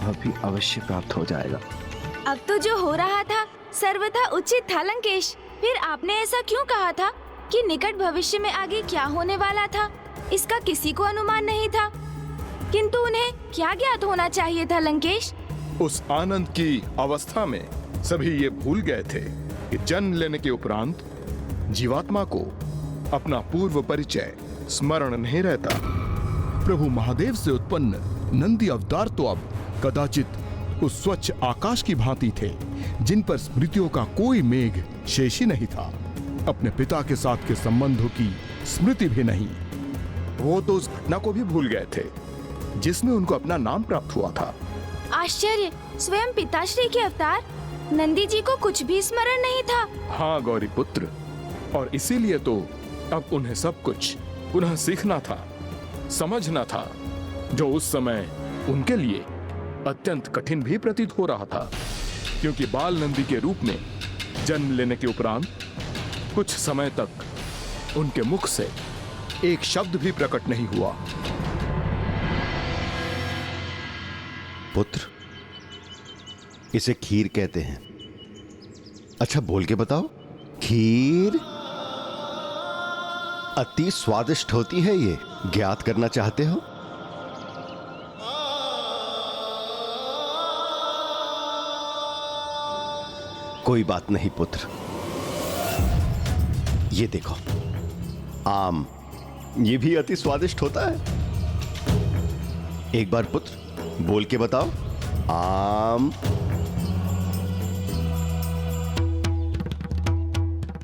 वैभव भी अवश्य प्राप्त हो जाएगा। अब तो जो हो रहा था सर्वथा उचित था लंकेश। फिर आपने ऐसा क्यों कहा था कि निकट भविष्य में आगे क्या होने वाला था इसका किसी को अनुमान नहीं था, किंतु उन्हें क्या ज्ञात होना चाहिए था लंकेश? उस आनंद की अवस्था में सभी ये भूल गए थे कि जन्म लेने के उपरांत जीवात्मा को अपना पूर्व परिचय स्मरण नहीं रहता। प्रभु महादेव से उत्पन्न नंदी अवतार तो अब कदाचित उस स्वच्छ आकाश की भांति थे जिन पर स्मृतियों का कोई मेघ शेष ही नहीं था। अपने पिता के साथ के संबंधों की स्मृति भी नहीं। वो तो उस घटना को भी भूल गए थे जिसमें उनको अपना नाम प्राप्त हुआ था। आश्चर्य, स्वयं पिताश्री के अवतार नंदी जी को कुछ भी स्मरण नहीं था। हाँ गौरी पुत्र, और इसीलिए तो अब उन्हें सब कुछ पुनः सीखना था, समझना था, जो उस समय उनके लिए अत्यंत कठिन भी प्रतीत हो रहा था, क्योंकि बाल नंदी के रूप में जन्म लेने के उपरांत कुछ समय तक उनके मुख से एक शब्द भी प्रकट नहीं हुआ। पुत्र, इसे खीर कहते हैं। अच्छा बोल के बताओ, खीर अति स्वादिष्ट होती है, ये ज्ञात करना चाहते हो? कोई बात नहीं पुत्र, ये देखो आम, ये भी अति स्वादिष्ट होता है। एक बार पुत्र बोल के बताओ, आम।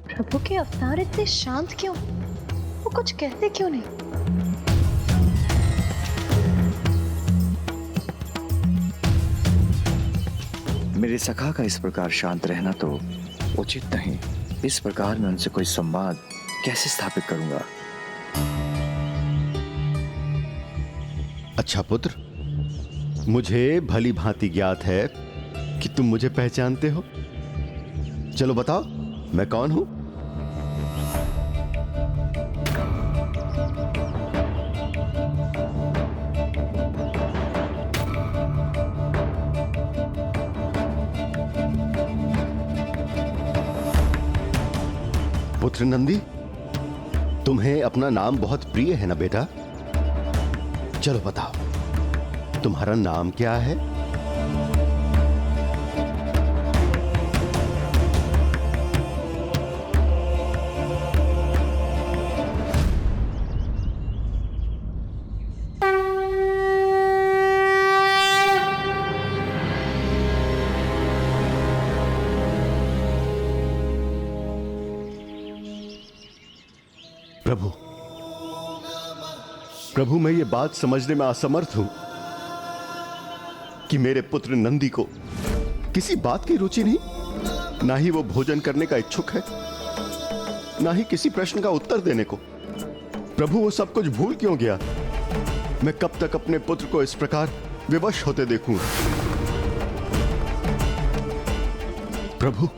प्रभु के अवतार इतने शांत क्यों? वो कुछ कहते क्यों नहीं? मेरे सखा का इस प्रकार शांत रहना तो उचित नहीं। इस प्रकार मैं उनसे कोई संवाद कैसे स्थापित करूंगा? अच्छा पुत्र, मुझे भली भांति ज्ञात है कि तुम मुझे पहचानते हो। चलो बताओ मैं कौन हूं? पुत्र नंदी, तुम्हें अपना नाम बहुत प्रिय है ना बेटा? चलो बताओ तुम्हारा नाम क्या है? प्रभु, मैं ये बात समझने में असमर्थ हूं कि मेरे पुत्र नंदी को किसी बात की रुचि नहीं, ना ही वो भोजन करने का इच्छुक है, ना ही किसी प्रश्न का उत्तर देने को। प्रभु, वो सब कुछ भूल क्यों गया? मैं कब तक अपने पुत्र को इस प्रकार विवश होते देखूं? प्रभु,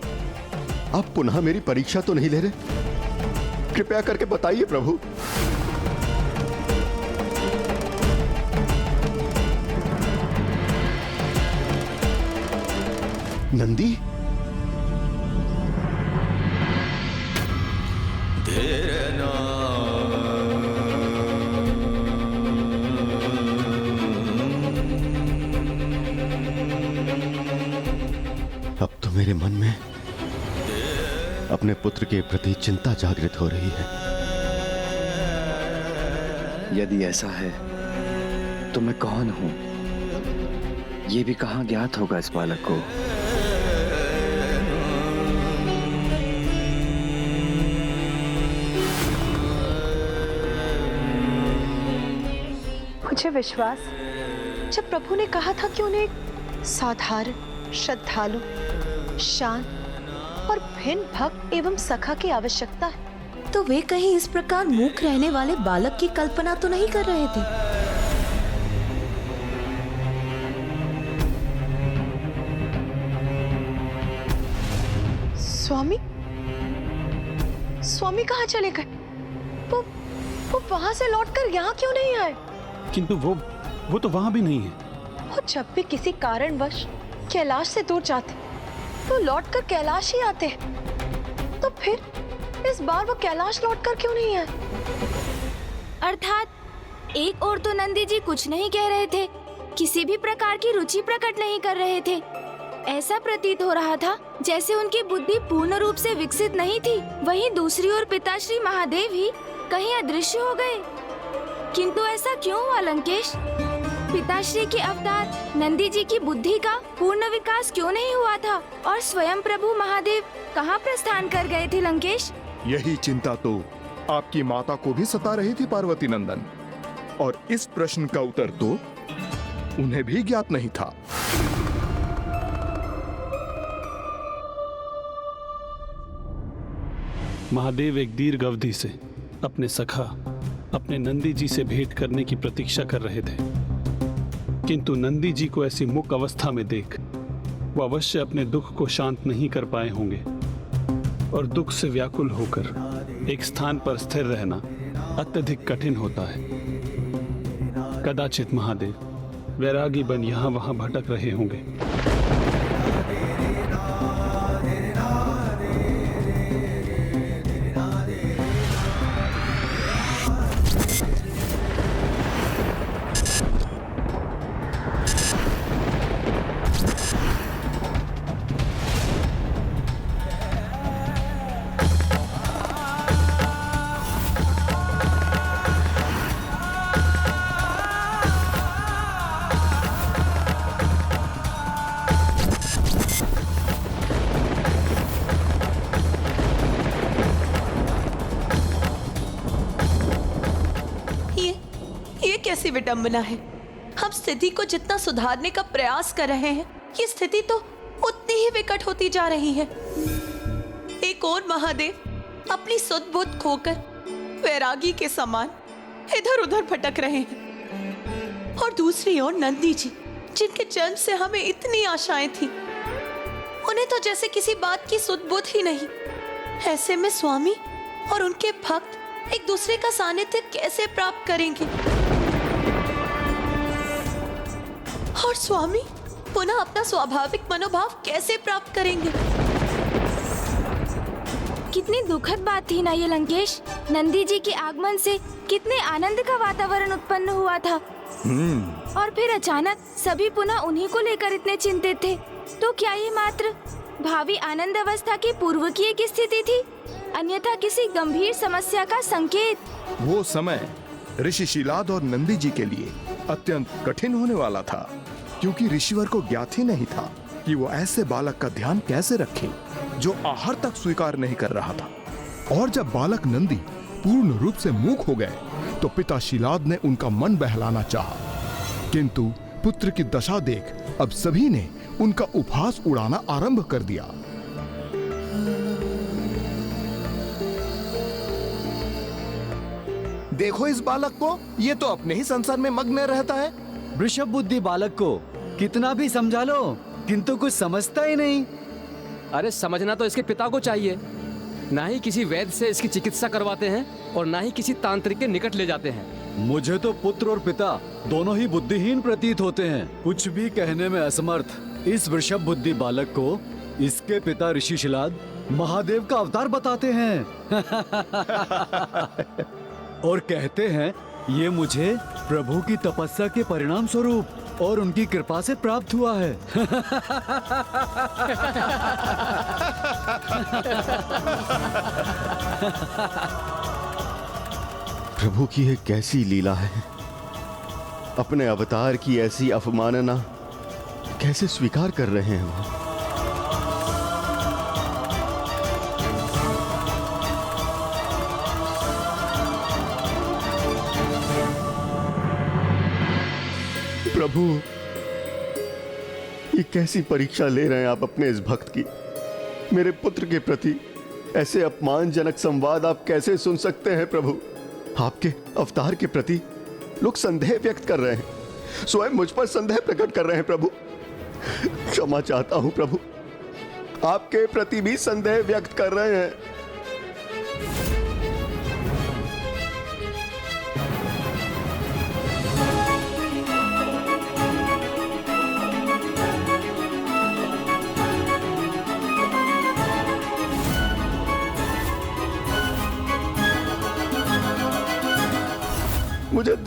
आप पुनः मेरी परीक्षा तो नहीं ले रहे? कृपया करके बताइए प्रभु। नंदी, अब तो मेरे मन में अपने पुत्र के प्रति चिंता जागृत हो रही है। यदि ऐसा है तो मैं कौन हूं, ये भी कहां ज्ञात होगा इस बालक को? मुझे विश्वास, जब प्रभु ने कहा था कि उन्हें एक साधारण, श्रद्धालु, शांत और भिन्न भक्त एवं सखा की आवश्यकता है, तो वे कहीं इस प्रकार मूक रहने वाले बालक की कल्पना तो नहीं कर रहे थे? स्वामी, स्वामी कहाँ चले गए? वो वहां से लौटकर यहाँ क्यों नहीं आए? किंतु वो तो वहां भी नहीं है। हो वो जब भी किसी कारणवश कैलाश से दूर जाते तो लौटकर कैलाश ही आते। तो फिर इस बार वो कैलाश लौटकर क्यों नहीं आए? अर्थात एक ओर तो नंदी जी कुछ नहीं कह रहे थे, किसी भी प्रकार की रुचि प्रकट नहीं कर रहे थे। ऐसा प्रतीत हो रहा था जैसे उनकी बुद्धि पूर्ण रूप से विकसित नहीं थी। वहीं दूसरी ओर पिताश्री महादेव ही कहीं अदृश्य हो गए। किंतु ऐसा क्यों हुआ लंकेश? पिताश्री के अवतार नंदी जी की बुद्धि का पूर्ण विकास क्यों नहीं हुआ था और स्वयं प्रभु महादेव कहाँ प्रस्थान कर गए थे लंकेश? यही चिंता तो आपकी माता को भी सता रही थी पार्वती नंदन, और इस प्रश्न का उत्तर तो उन्हें भी ज्ञात नहीं था। महादेव एक दीर्घ अवधि से अपने सखा अपने नंदी जी से भेंट करने की प्रतीक्षा कर रहे थे, किंतु नंदी जी को ऐसी मुक अवस्था में देख वो अवश्य अपने दुख को शांत नहीं कर पाए होंगे, और दुख से व्याकुल होकर एक स्थान पर स्थिर रहना अत्यधिक कठिन होता है। कदाचित महादेव वैरागी बन यहाँ वहाँ भटक रहे होंगे। ये कैसी विडंबना है? हम स्थिति को जितना सुधारने का प्रयास कर रहे हैं, ये स्थिति तो उतनी ही विकट होती जा रही है। एक और महादेव अपनी सुध बुद्ध खोकर वैरागी के समान इधर उधर भटक रहे हैं, और दूसरी ओर नंदी जी, जिनके जन्म से हमें इतनी आशाएं थी, उन्हें तो जैसे किसी बात की सुध बुद्ध ही नहीं। ऐसे में स्वामी और उनके भक्त एक दूसरे का सानिध्य कैसे प्राप्त करेंगे? और स्वामी पुनः अपना स्वाभाविक मनोभाव कैसे प्राप्त करेंगे? कितनी दुखद बात थी ना ये लंकेश। नंदी जी के आगमन से कितने आनंद का वातावरण उत्पन्न हुआ था, और फिर अचानक सभी पुनः उन्हीं को लेकर इतने चिंतित थे। तो क्या ये मात्र भावी आनंद अवस्था की पूर्व की एक स्थिति थी, अन्यथा किसी गंभीर समस्या का संकेत? वो समय ऋषि शिलाद और नंदी जी के लिए अत्यंत कठिन होने वाला था, क्योंकि ऋषिवर को ज्ञात ही नहीं था कि वो ऐसे बालक का ध्यान कैसे रखे जो आहार तक स्वीकार नहीं कर रहा था। और जब बालक नंदी पूर्ण रूप से मूक हो गए तो पिता शिलाद ने उनका मन बहलाना चाहा, किंतु पुत्र की दशा देख अब सभी ने उनका उपहास उड़ाना आरंभ कर दिया। देखो इस बालक को, ये तो अपने ही संसार में मग्न रहता है। वृषभ बुद्धि बालक को कितना भी समझा लो, किंतु कुछ समझता ही नहीं। अरे समझना तो इसके पिता को चाहिए। ना ही किसी वैद्य से इसकी चिकित्सा करवाते हैं और ना ही किसी तांत्रिक के निकट ले जाते हैं। मुझे तो पुत्र और पिता दोनों ही बुद्धिहीन प्रतीत होते हैं, कुछ भी कहने में असमर्थ। इस वृषभ बुद्धि बालक को इसके पिता ऋषि शिलाद महादेव का अवतार बताते हैं और कहते हैं ये मुझे प्रभु की तपस्या के परिणाम स्वरूप और उनकी कृपा से प्राप्त हुआ है। प्रभु की ये कैसी लीला है? अपने अवतार की ऐसी अपमानना कैसे स्वीकार कर रहे हैं वो? प्रभु, ये कैसी परीक्षा ले रहे हैं आप अपने इस भक्त की? मेरे पुत्र के प्रति ऐसे अपमानजनक संवाद आप कैसे सुन सकते हैं प्रभु? आपके अवतार के प्रति लोग संदेह व्यक्त कर रहे हैं, स्वयं मुझ पर संदेह प्रकट कर रहे हैं प्रभु। क्षमा चाहता हूं प्रभु, आपके प्रति भी संदेह व्यक्त कर रहे हैं।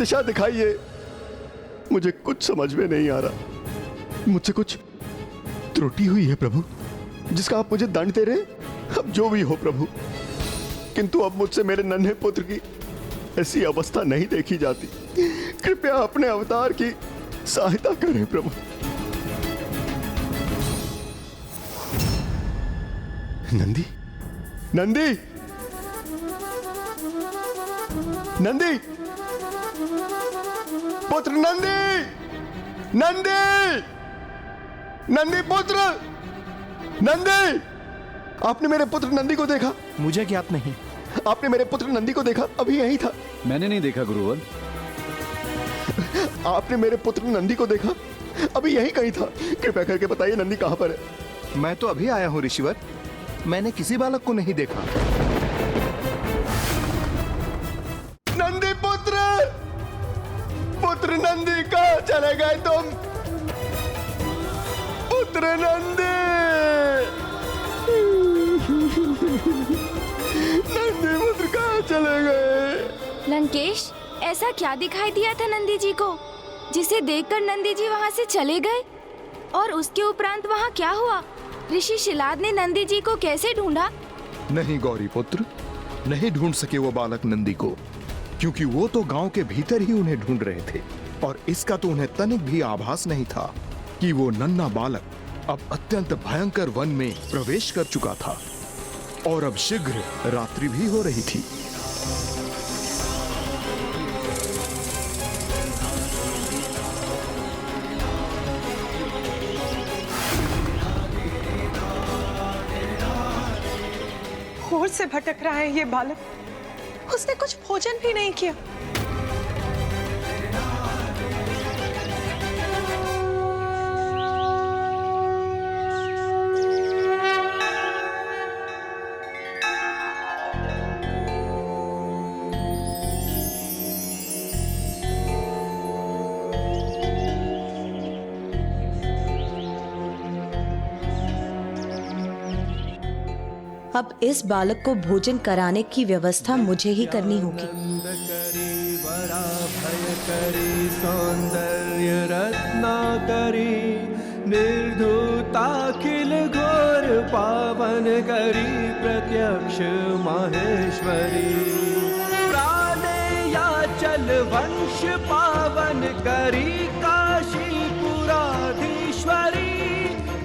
दिशा दिखाइए। मुझे कुछ समझ में नहीं आ रहा। मुझसे कुछ त्रुटि हुई है प्रभु, जिसका आप मुझे दंड दे रहे। अब जो भी हो प्रभु, किंतु अब मुझसे मेरे नन्हे पुत्र की ऐसी अवस्था नहीं देखी जाती। कृपया अपने अवतार की सहायता करें प्रभु। नंदी, नंदी, नंदी, पुत्र नंदी, नंदी, नंदी पुत्र, नंदी। आपने मेरे पुत्र नंदी को देखा? मुझे ज्ञात नहीं। आपने मेरे पुत्र नंदी को देखा? अभी यही था। मैंने नहीं देखा गुरुवर। आपने मेरे पुत्र नंदी को देखा? अभी यही कहीं था। कृपया करके बताइए नंदी कहां पर है? मैं तो अभी आया हूँ ऋषिवर, मैंने किसी बालक को नहीं देखा। नंदी पुत्र, पुत्र नंदी कहां चले गए तुम? पुत्र नंदी, नंदी पुत्र कहां चले गए? लंकेश, ऐसा क्या दिखाई दिया था नंदी जी को, जिसे देखकर नंदी जी वहाँ से चले गए? और उसके उपरांत वहाँ क्या हुआ? ऋषि शिलाद ने नंदी जी को कैसे ढूंढा? नहीं गौरी पुत्र, नहीं ढूंढ सके वो बालक नंदी को, क्योंकि वो तो गांव के भीतर ही उन्हें ढूंढ रहे थे, और इसका तो उन्हें तनिक भी आभास नहीं था कि वो नन्हा बालक अब अत्यंत भयंकर वन में प्रवेश कर चुका था, और अब शीघ्र रात्रि भी हो रही थी। घोर से भटक रहा है ये बालक। उसने कुछ भोजन भी नहीं किया। अब इस बालक को भोजन कराने की व्यवस्था मुझे ही करनी होगी। सौंदर्य रत्नाकरी, निर्धूताखिल घोर पावन करी, प्रत्यक्ष माहेश्वरी। प्राणे या चल वंश पावन करी, काशीपुराधीश्वरी।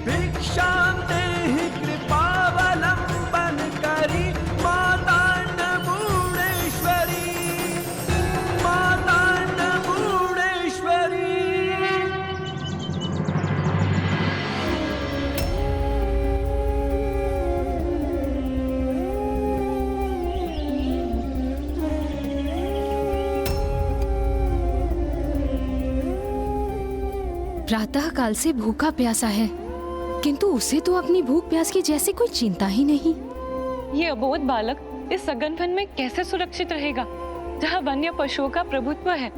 भिक्षां देहि कृपावलंबन करी, माता अन्नपूर्णेश्वरी, माता अन्नपूर्णेश्वरी। प्रातः काल से भूखा प्यासा है, किंतु उसे तो अपनी भूख प्यास की जैसे कोई चिंता ही नहीं। ये अबोध बालक इस सघन वन में कैसे सुरक्षित रहेगा, जहाँ वन्य पशुओं का प्रभुत्व है?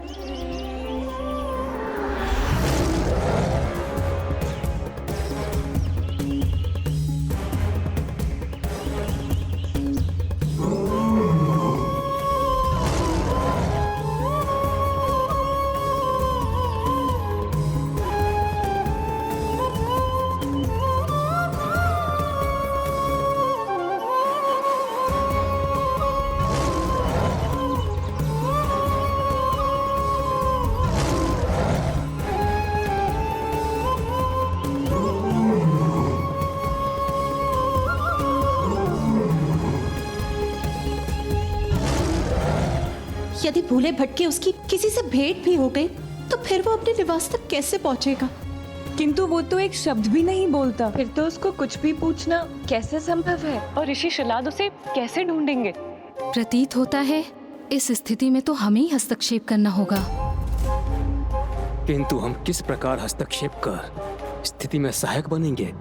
यदि भूले भटके उसकी किसी से भेंट भी हो गई, तो फिर वो अपने निवास तक कैसे पहुंचेगा? किंतु वो तो एक शब्द भी नहीं बोलता, फिर तो उसको कुछ भी पूछना कैसे संभव है? और ऋषि शिलाद उसे कैसे ढूंढेंगे? प्रतीत होता है इस स्थिति में तो हमें ही हस्तक्षेप करना होगा। किंतु हम किस प्रकार हस्तक्षेप कर स्थिति में सहायक बनेंगे?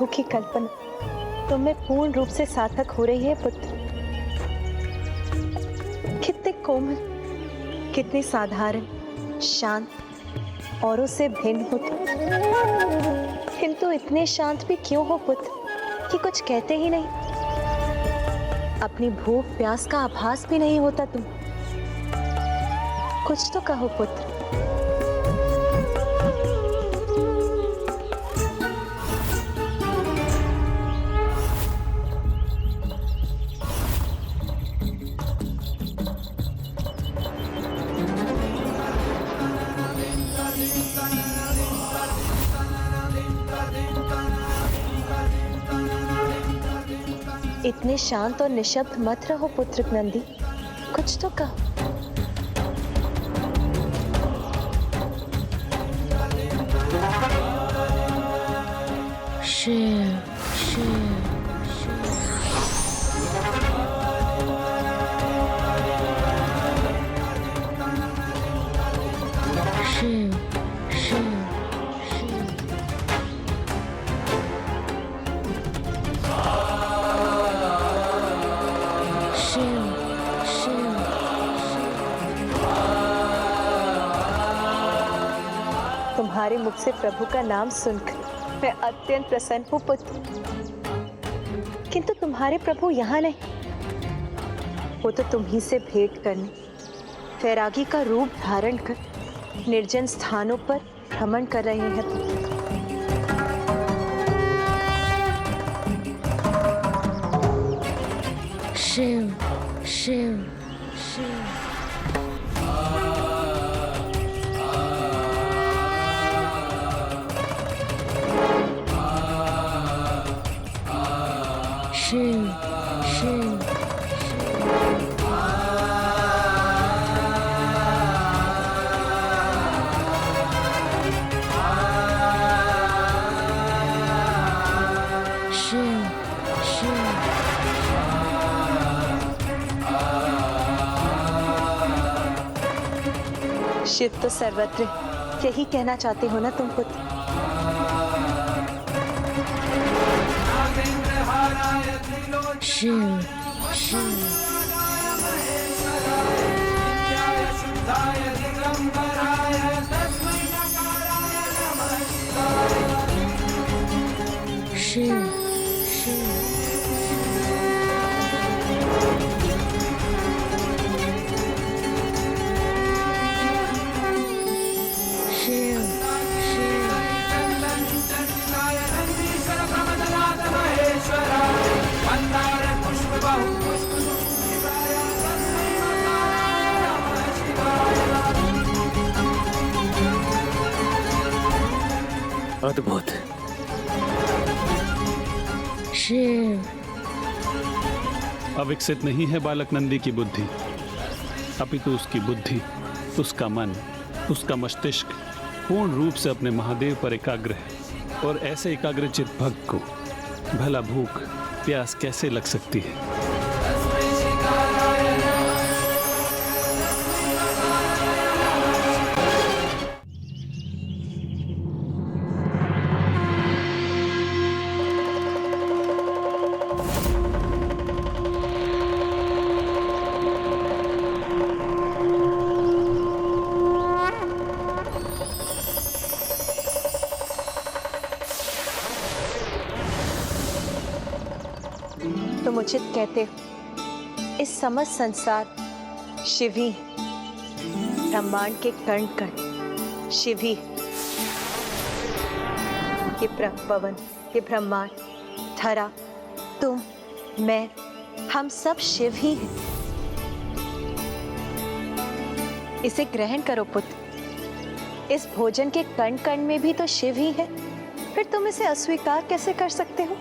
प्रभु की कल्पना तुम में पूर्ण रूप से सार्थक हो रही है पुत्र। कितने कोमल, कितने साधारण, शांत, औरों से भिन्न हो तुम। किंतु इतने शांत भी क्यों हो पुत्र कि कुछ कहते ही नहीं? अपनी भूख प्यास का आभास भी नहीं होता तुम। कुछ तो कहो पुत्र। इतने शांत और निशब्द मत रहो पुत्र नंदी, कुछ तो कहो। शिव शिव शिव शिव तुम्हारे मुख से प्रभु का नाम सुनकर मैं अत्यंत प्रसन्न हूँ पुत्र। किंतु तुम्हारे प्रभु यहाँ नहीं, वो तो तुम्ही से भेंट करने वैरागी का रूप धारण कर निर्जन स्थानों पर भ्रमण कर रहे हैं पुत्र। शिव शिव शिव शिव शिव शिव तो सर्वत्र यही कहना चाहते हो ना तुम पुत्र। शिव शिव शिव अद्भुत। शिव अविकसित नहीं है बालक नंदी की बुद्धि, अपितु उसकी बुद्धि, उसका मन, उसका मस्तिष्क पूर्ण रूप से अपने महादेव पर एकाग्र है। और ऐसे एकाग्रचित भक्त को भला भूख प्यास कैसे लग सकती है? तुम उचित कहते हो। इस समस्त संसार शिव ही है। ब्रह्मांड के कण कण शिव ही है। ये पवन, ये ब्रह्मांड, धरा, तुम, मैं, हम सब शिव ही हैं। इसे ग्रहण करो पुत्र। इस भोजन के कण कण में भी तो शिव ही है, फिर तुम इसे अस्वीकार कैसे कर सकते हो?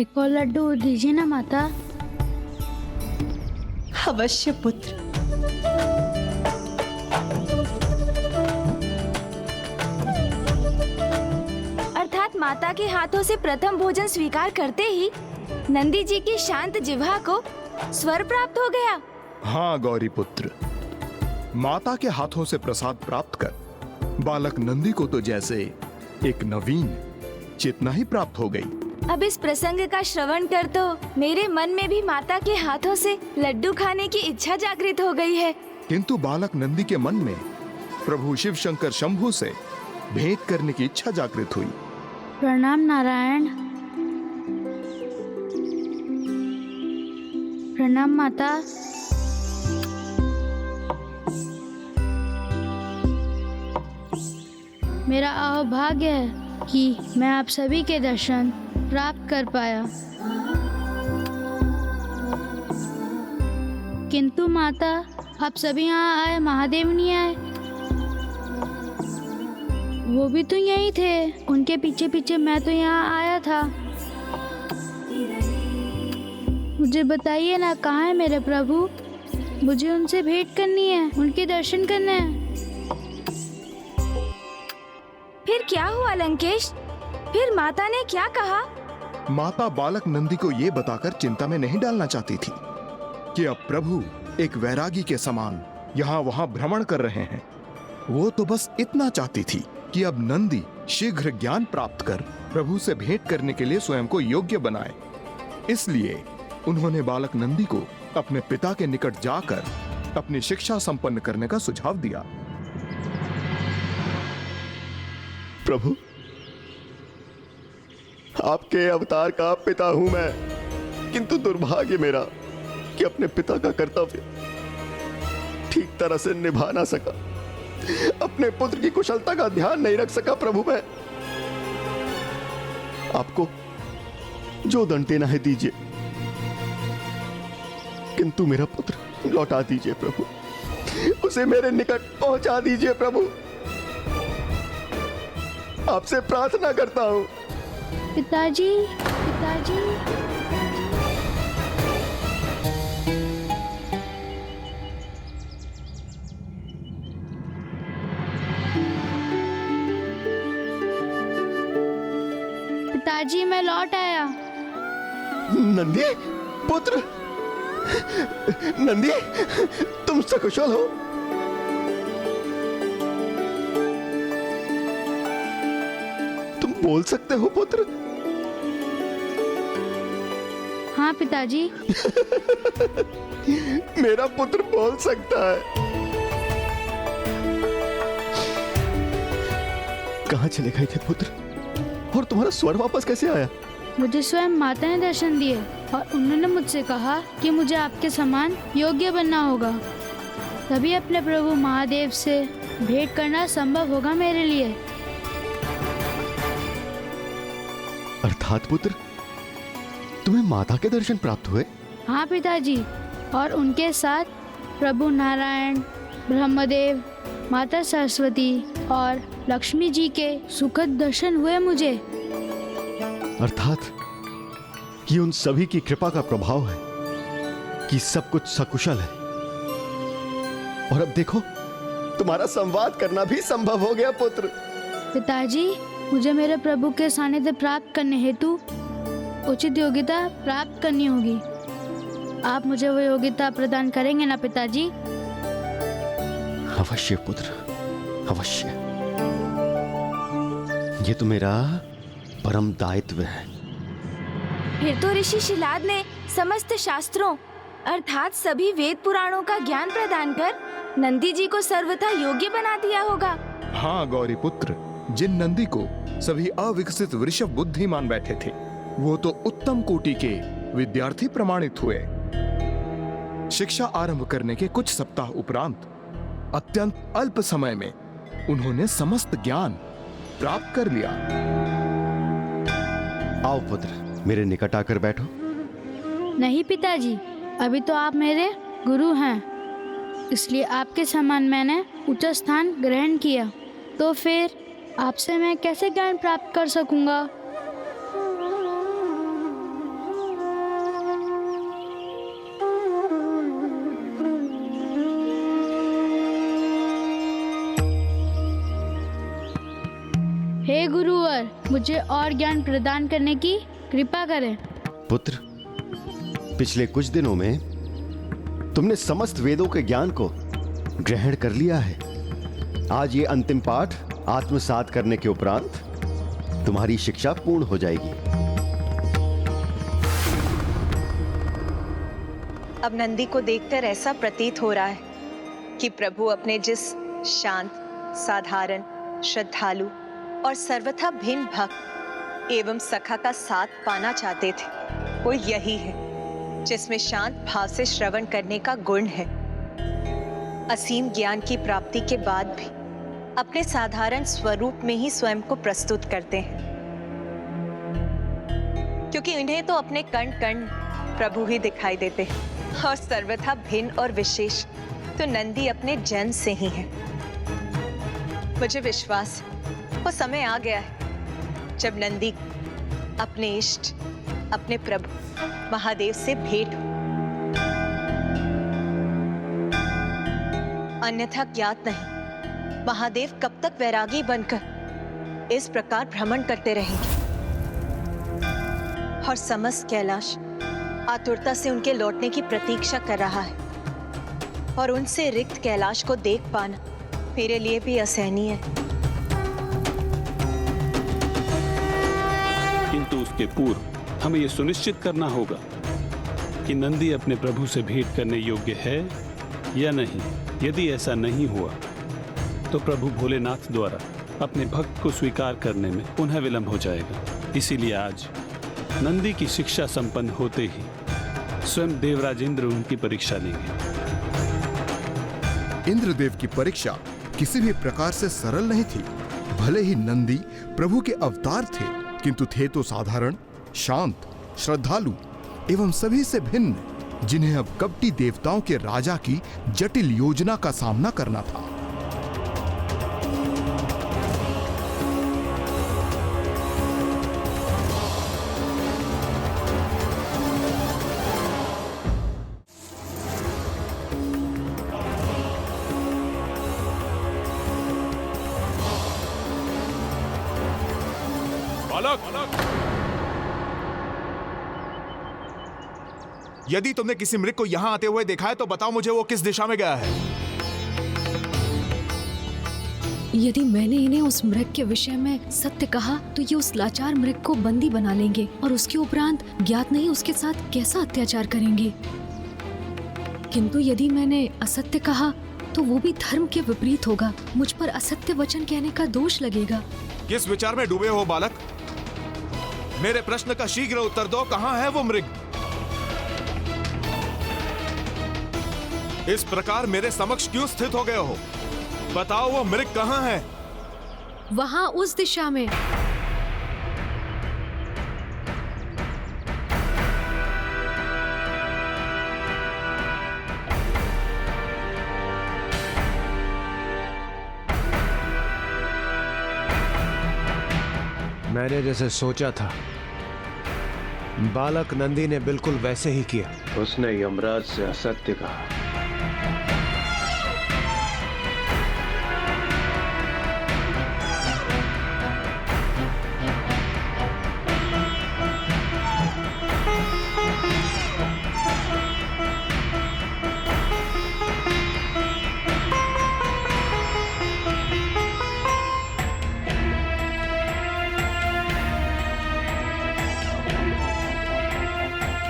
एक और लड्डू दीजिए ना माता। अवश्य पुत्र। अर्थात माता के हाथों से प्रथम भोजन स्वीकार करते ही नंदी जी की शांत जिह्वा को स्वर प्राप्त हो गया। हाँ गौरी पुत्र, माता के हाथों से प्रसाद प्राप्त कर बालक नंदी को तो जैसे एक नवीन चेतना ही प्राप्त हो गई। अब इस प्रसंग का श्रवण कर तो मेरे मन में भी माता के हाथों से लड्डू खाने की इच्छा जागृत हो गई है। किंतु बालक नंदी के मन में प्रभु शिव शंकर शंभु से भेंट करने की इच्छा जागृत हुई। प्रणाम नारायण। प्रणाम माता। मेरा अभाग्य है कि मैं आप सभी के दर्शन प्राप्त कर पाया, किंतु माता आप सभी यहाँ आए, महादेव नहीं आए। वो भी तो यही थे, उनके पीछे पीछे मैं तो यहाँ आया था। मुझे बताइए ना, कहाँ है मेरे प्रभु? मुझे उनसे भेंट करनी है, उनके दर्शन करने हैं। फिर क्या हुआ लंकेश? फिर माता ने क्या कहा? माता बालक नंदी को ये बताकर चिंता में नहीं डालना चाहती थी कि अब प्रभु एक वैरागी के समान यहाँ वहाँ भ्रमण कर रहे हैं। वो तो बस इतना चाहती थी कि अब नंदी शीघ्र ज्ञान प्राप्त कर प्रभु से भेंट करने के लिए स्वयं को योग्य बनाए। इसलिए उन्होंने बालक नंदी को अपने पिता के निकट जाकर अपनी शिक्षा संपन्न करने का सुझाव दिया। प्रभु, आपके अवतार का पिता हूं मैं, किंतु दुर्भाग्य मेरा कि अपने पिता का कर्तव्य ठीक तरह से निभा ना सका, अपने पुत्र की कुशलता का ध्यान नहीं रख सका। प्रभु, मैं आपको जो दंड देना है दीजिए, किंतु मेरा पुत्र लौटा दीजिए प्रभु, उसे मेरे निकट पहुंचा दीजिए प्रभु, आपसे प्रार्थना करता हूं। पिताजी, पिताजी। पिताजी, मैं लौट आया। नंदी पुत्र, नंदी तुम सकुशल हो? तुम बोल सकते हो पुत्र? हाँ पिताजी। मेरा पुत्र बोल सकता है। कहाँ चले गए थे पुत्र, और तुम्हारा स्वर वापस कैसे आया? मुझे स्वयं माता ने दर्शन दिए और उन्होंने मुझसे कहा कि मुझे आपके समान योग्य बनना होगा, तभी अपने प्रभु महादेव से भेंट करना संभव होगा मेरे लिए। अर्थात पुत्र, तुम्हें माता के दर्शन प्राप्त हुए? हाँ पिताजी, और उनके साथ प्रभु नारायण, ब्रह्मदेव, माता सरस्वती और लक्ष्मी जी के सुखद दर्शन हुए मुझे। अर्थात ये उन सभी की कृपा का प्रभाव है कि सब कुछ सकुशल है, और अब देखो तुम्हारा संवाद करना भी संभव हो गया पुत्र। पिताजी, मुझे मेरे प्रभु के सानिध्य प्राप्त करने हेतु उचित योग्यता प्राप्त करनी होगी। आप मुझे वो योग्यता प्रदान करेंगे ना पिताजी? अवश्य पुत्र, अवश्य। ये तो मेरा परम दायित्व है। फिर तो ऋषि शिलाद ने समस्त शास्त्रों अर्थात सभी वेद पुराणों का ज्ञान प्रदान कर नंदी जी को सर्वथा योग्य बना दिया होगा। हाँ गौरी पुत्र, जिन नंदी को सभी अविकसित वृषभ बुद्धि मान बैठे थे, वो तो उत्तम कोटि के विद्यार्थी प्रमाणित हुए। शिक्षा आरंभ करने के कुछ सप्ताह उपरांत अत्यंत अल्प समय में उन्होंने समस्त ज्ञान प्राप्त कर लिया। आओ पुत्र, मेरे निकट आकर बैठो। नहीं पिताजी, अभी तो आप मेरे गुरु हैं, इसलिए आपके समान मैंने उच्च स्थान ग्रहण किया, तो फिर आपसे मैं कैसे ज्ञान प्राप्त कर सकूंगा? हे गुरुवर, मुझे और ज्ञान प्रदान करने की कृपा करें। पुत्र, पिछले कुछ दिनों में तुमने समस्त वेदों के ज्ञान को ग्रहण कर लिया है। आज ये अंतिम पाठ आत्मसात करने के उपरांत तुम्हारी शिक्षा पूर्ण हो जाएगी। अब नंदी को देखकर ऐसा प्रतीत हो रहा है कि प्रभु अपने जिस शांत, साधारण, श्रद्धालु और सर्वथा भिन्न भक्त एवं सखा का साथ पाना चाहते थे, वो यही है जिसमें शांत भाव से श्रवण करने का गुण है। असीम ज्ञान की प्राप्ति के बाद भी अपने साधारण स्वरूप में ही स्वयं को प्रस्तुत करते हैं, क्योंकि इन्हें तो अपने कण कण प्रभु ही दिखाई देते हैं और सर्वथा भिन्न और विशेष तो नंदी अपने जन्म से ही है। मुझे विश्वास वो समय आ गया है जब नंदी अपने इष्ट, अपने प्रभु महादेव से भेंट हो। अन्यथा ज्ञात नहीं महादेव कब तक वैरागी बनकर इस प्रकार भ्रमण करते रहेंगे और समस्त कैलाश आतुरता से उनके लौटने की प्रतीक्षा कर रहा है, और उनसे रिक्त कैलाश को देख पाना मेरे लिए भी असहनीय है। किंतु उसके पूर्व हमें यह सुनिश्चित करना होगा कि नंदी अपने प्रभु से भेंट करने योग्य है या नहीं। यदि ऐसा नहीं हुआ तो प्रभु भोलेनाथ द्वारा अपने भक्त को स्वीकार करने में पुनः विलंब हो जाएगा। इसीलिए आज नंदी की शिक्षा संपन्न होते ही स्वयं देवराज इंद्र उनकी परीक्षा लेंगे। इंद्रदेव की परीक्षा किसी भी प्रकार से सरल नहीं थी। भले ही नंदी प्रभु के अवतार थे, किंतु थे तो साधारण, शांत, श्रद्धालु एवं सभी से भिन्न, जिन्हें अब कपटी देवताओं के राजा की जटिल योजना का सामना करना था। यदि तुमने किसी मृग को यहाँ आते हुए देखा है तो बताओ मुझे वो किस दिशा में गया है। यदि मैंने इन्हें उस मृग के विषय में सत्य कहा तो ये उस लाचार मृग को बंदी बना लेंगे और उसके उपरांत ज्ञात नहीं उसके साथ कैसा अत्याचार करेंगे। किंतु यदि मैंने असत्य कहा तो वो भी धर्म के विपरीत होगा। मुझ पर असत्य वचन कहने का दोष लगेगा। किस विचार में डूबे हो बालक? मेरे प्रश्न का शीघ्र उत्तर दो। कहाँ है वो मृग? इस प्रकार मेरे समक्ष क्यों स्थित हो गए हो? बताओ वो मृग कहाँ है? वहाँ उस दिशा में। मैंने जैसे सोचा था, बालक नंदी ने बिल्कुल वैसे ही किया। उसने यमराज से असत्य कहा।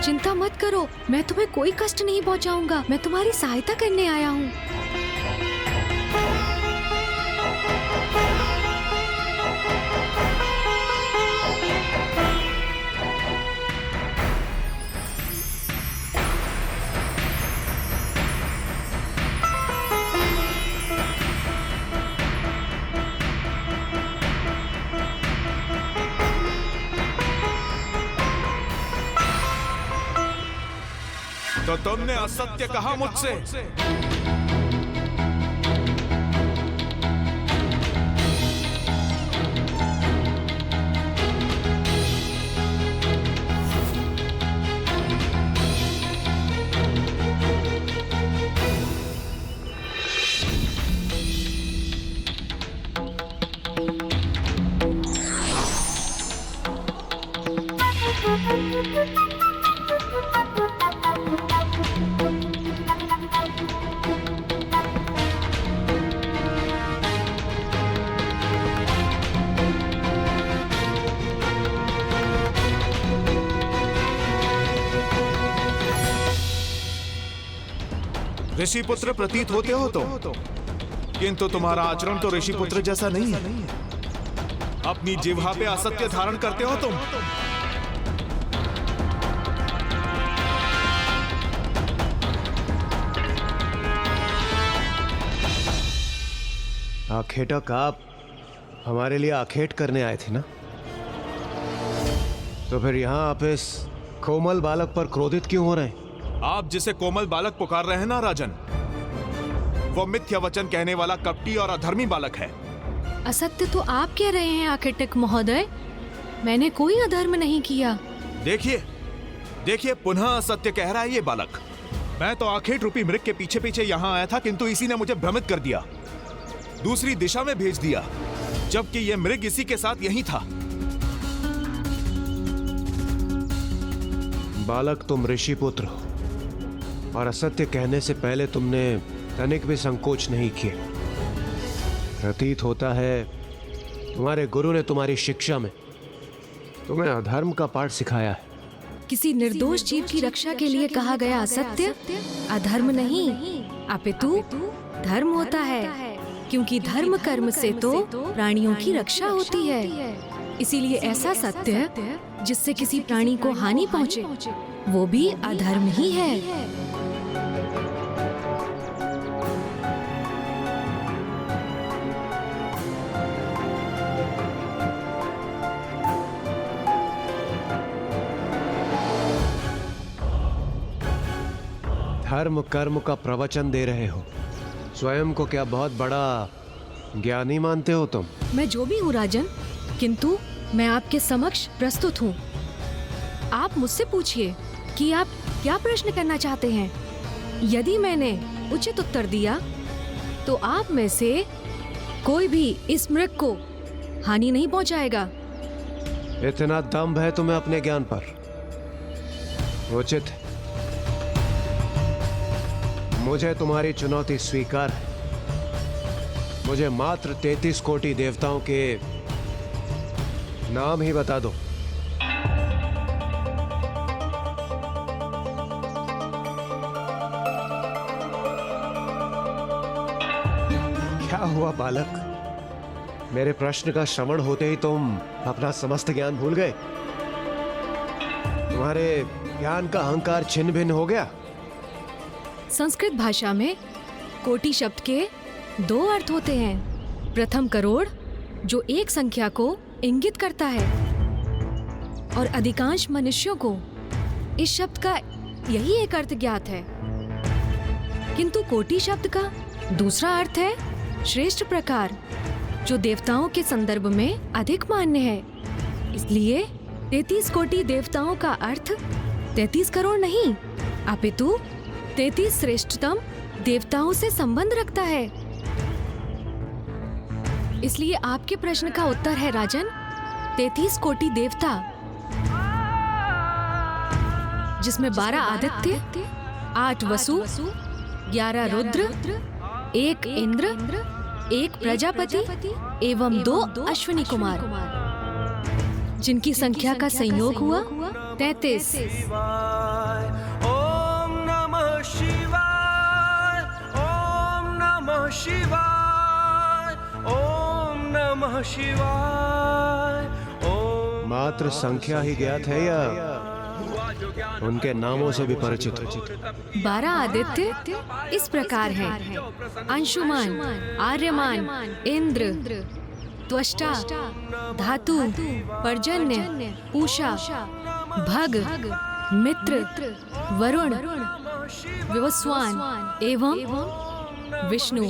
चिंता मत करो, मैं तुम्हें कोई कष्ट नहीं पहुंचाऊंगा। मैं तुम्हारी सहायता करने आया हूँ। तो तुमने असत्य कहा मुझसे। ऋषि पुत्र प्रतीत होते हो तुम, किंतु तुम्हारा आचरण तो ऋषि पुत्र जैसा नहीं है। अपनी जिह्वा पे असत्य धारण करते हो तुम। आखेटक, आप हमारे लिए आखेट करने आए थे ना, तो फिर यहां आप इस कोमल बालक पर क्रोधित क्यों हो रहे हैं? आप जिसे कोमल बालक पुकार रहे हैं ना राजन, वो मिथ्या वचन कहने वाला कपटी और अधर्मी बालक है। असत्य तो आप कह रहे हैं आखेटक महोदय, मैंने कोई अधर्म नहीं किया। देखिए देखिए, पुनः असत्य कह रहा है ये बालक। मैं तो आखेट रूपी मृग के पीछे पीछे यहाँ आया था, किंतु इसी ने मुझे भ्रमित कर दिया, दूसरी दिशा में भेज दिया, जबकि यह मृग इसी के साथ यहीं था। बालक, तुम ऋषि पुत्र हो और असत्य कहने से पहले तुमने तनिक भी संकोच नहीं किए। प्रतीत होता है तुम्हारे गुरु ने तुम्हारी शिक्षा में तुम्हें अधर्म का पाठ सिखाया है। किसी निर्दोष जीव की रक्षा के लिए कहा गया असत्य अधर्म नहीं, अपितु धर्म होता है, क्योंकि धर्म कर्म से तो प्राणियों की रक्षा होती है। इसीलिए ऐसा सत्य जिससे किसी प्राणी को हानि पहुंचे, वो भी अधर्म ही है। धर्म कर्म का प्रवचन दे रहे हो, स्वयं को क्या बहुत बड़ा ज्ञानी मानते हो तुम? मैं जो भी हूँ राजन, किंतु मैं आपके समक्ष प्रस्तुत हूँ। आप मुझसे पूछिए कि आप क्या प्रश्न करना चाहते हैं। यदि मैंने उचित उत्तर दिया तो आप में से कोई भी इस मृग को हानि नहीं पहुंचाएगा। इतना दम्भ है तुम्हें अपने ज्ञान पर? उचित है, मुझे तुम्हारी चुनौती स्वीकार है। मुझे मात्र 33 कोटि देवताओं के नाम ही बता दो। क्या हुआ बालक? मेरे प्रश्न का श्रवण होते ही तुम अपना समस्त ज्ञान भूल गए? तुम्हारे ज्ञान का अहंकार छिन्न भिन्न हो गया? संस्कृत भाषा में कोटि शब्द के 2 अर्थ होते हैं। प्रथम करोड़, जो एक संख्या को इंगित करता है, और अधिकांश मनुष्यों को इस शब्द का यही एक अर्थ ज्ञात है। किंतु कोटि शब्द का दूसरा अर्थ है श्रेष्ठ प्रकार, जो देवताओं के संदर्भ में अधिक मान्य है। इसलिए 33 कोटि देवताओं का अर्थ 33 करोड़ नहीं, अपितु 33 श्रेष्ठतम देवताओं से संबंध रखता है। इसलिए आपके प्रश्न का उत्तर है राजन, 33 कोटि देवता, जिसमें 12 आदित्य, 8 वसु, 11 रुद्र, 1 इंद्र, 1 प्रजापति एवं 2 अश्विनी कुमार, जिनकी संख्या का संयोग हुआ 33। ओम नमः शिवाय, ओम नमः शिवाय, ओम नमः शिवाय। मात्र संख्या ही ज्ञात है या उनके नामों से भी परिचित हो? 12 आदित्य इस प्रकार हैं: अंशुमान, आर्यमान, इंद्र, त्वष्टा, धातु, पर्जन्य, पूषा, भग, मित्र, वरुण, विवस्वान एवं विष्णु।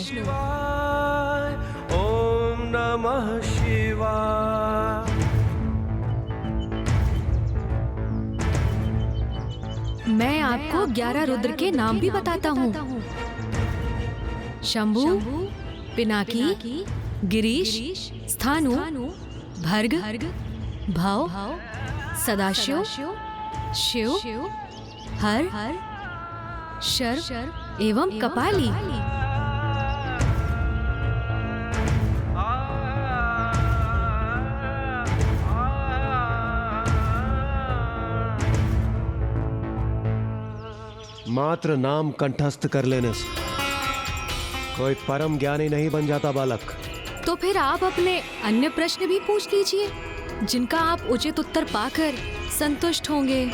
ओम नमः शिवाय। मैं आपको 11 रुद्र के नाम भी बताता हूँ: शंभु, पिनाकी, गिरीश, स्थानु, भर्ग, भव, सदाशिव, शिव, हर, शर्व एवं कपाली। मात्र नाम कंठस्थ कर लेने से कोई परम ज्ञानी नहीं बन जाता बालक। तो फिर आप अपने अन्य प्रश्न भी पूछ लीजिए, जिनका आप उचित उत्तर पाकर संतुष्ट होंगे।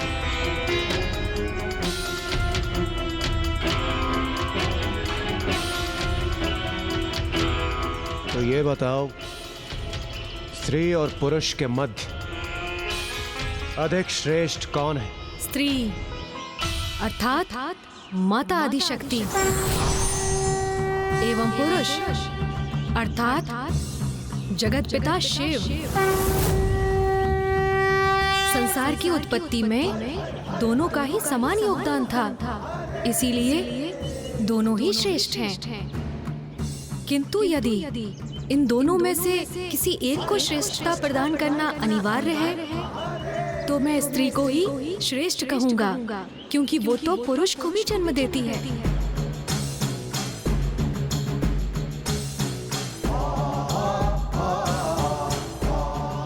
तो ये बताओ, स्त्री और पुरुष के मध्य अधिक श्रेष्ठ कौन है? स्त्री अर्थात माता आदिशक्ति एवं पुरुष अर्थात जगत पिता शिव। संसार की उत्पत्ति में दोनों का ही समान योगदान था, इसीलिए दोनों ही श्रेष्ठ हैं। किंतु यदि इन दोनों में से किसी एक को श्रेष्ठता प्रदान करना अनिवार्य है, तो मैं स्त्री को ही श्रेष्ठ कहूंगा, क्योंकि वो तो पुरुष को भी जन्म देती है।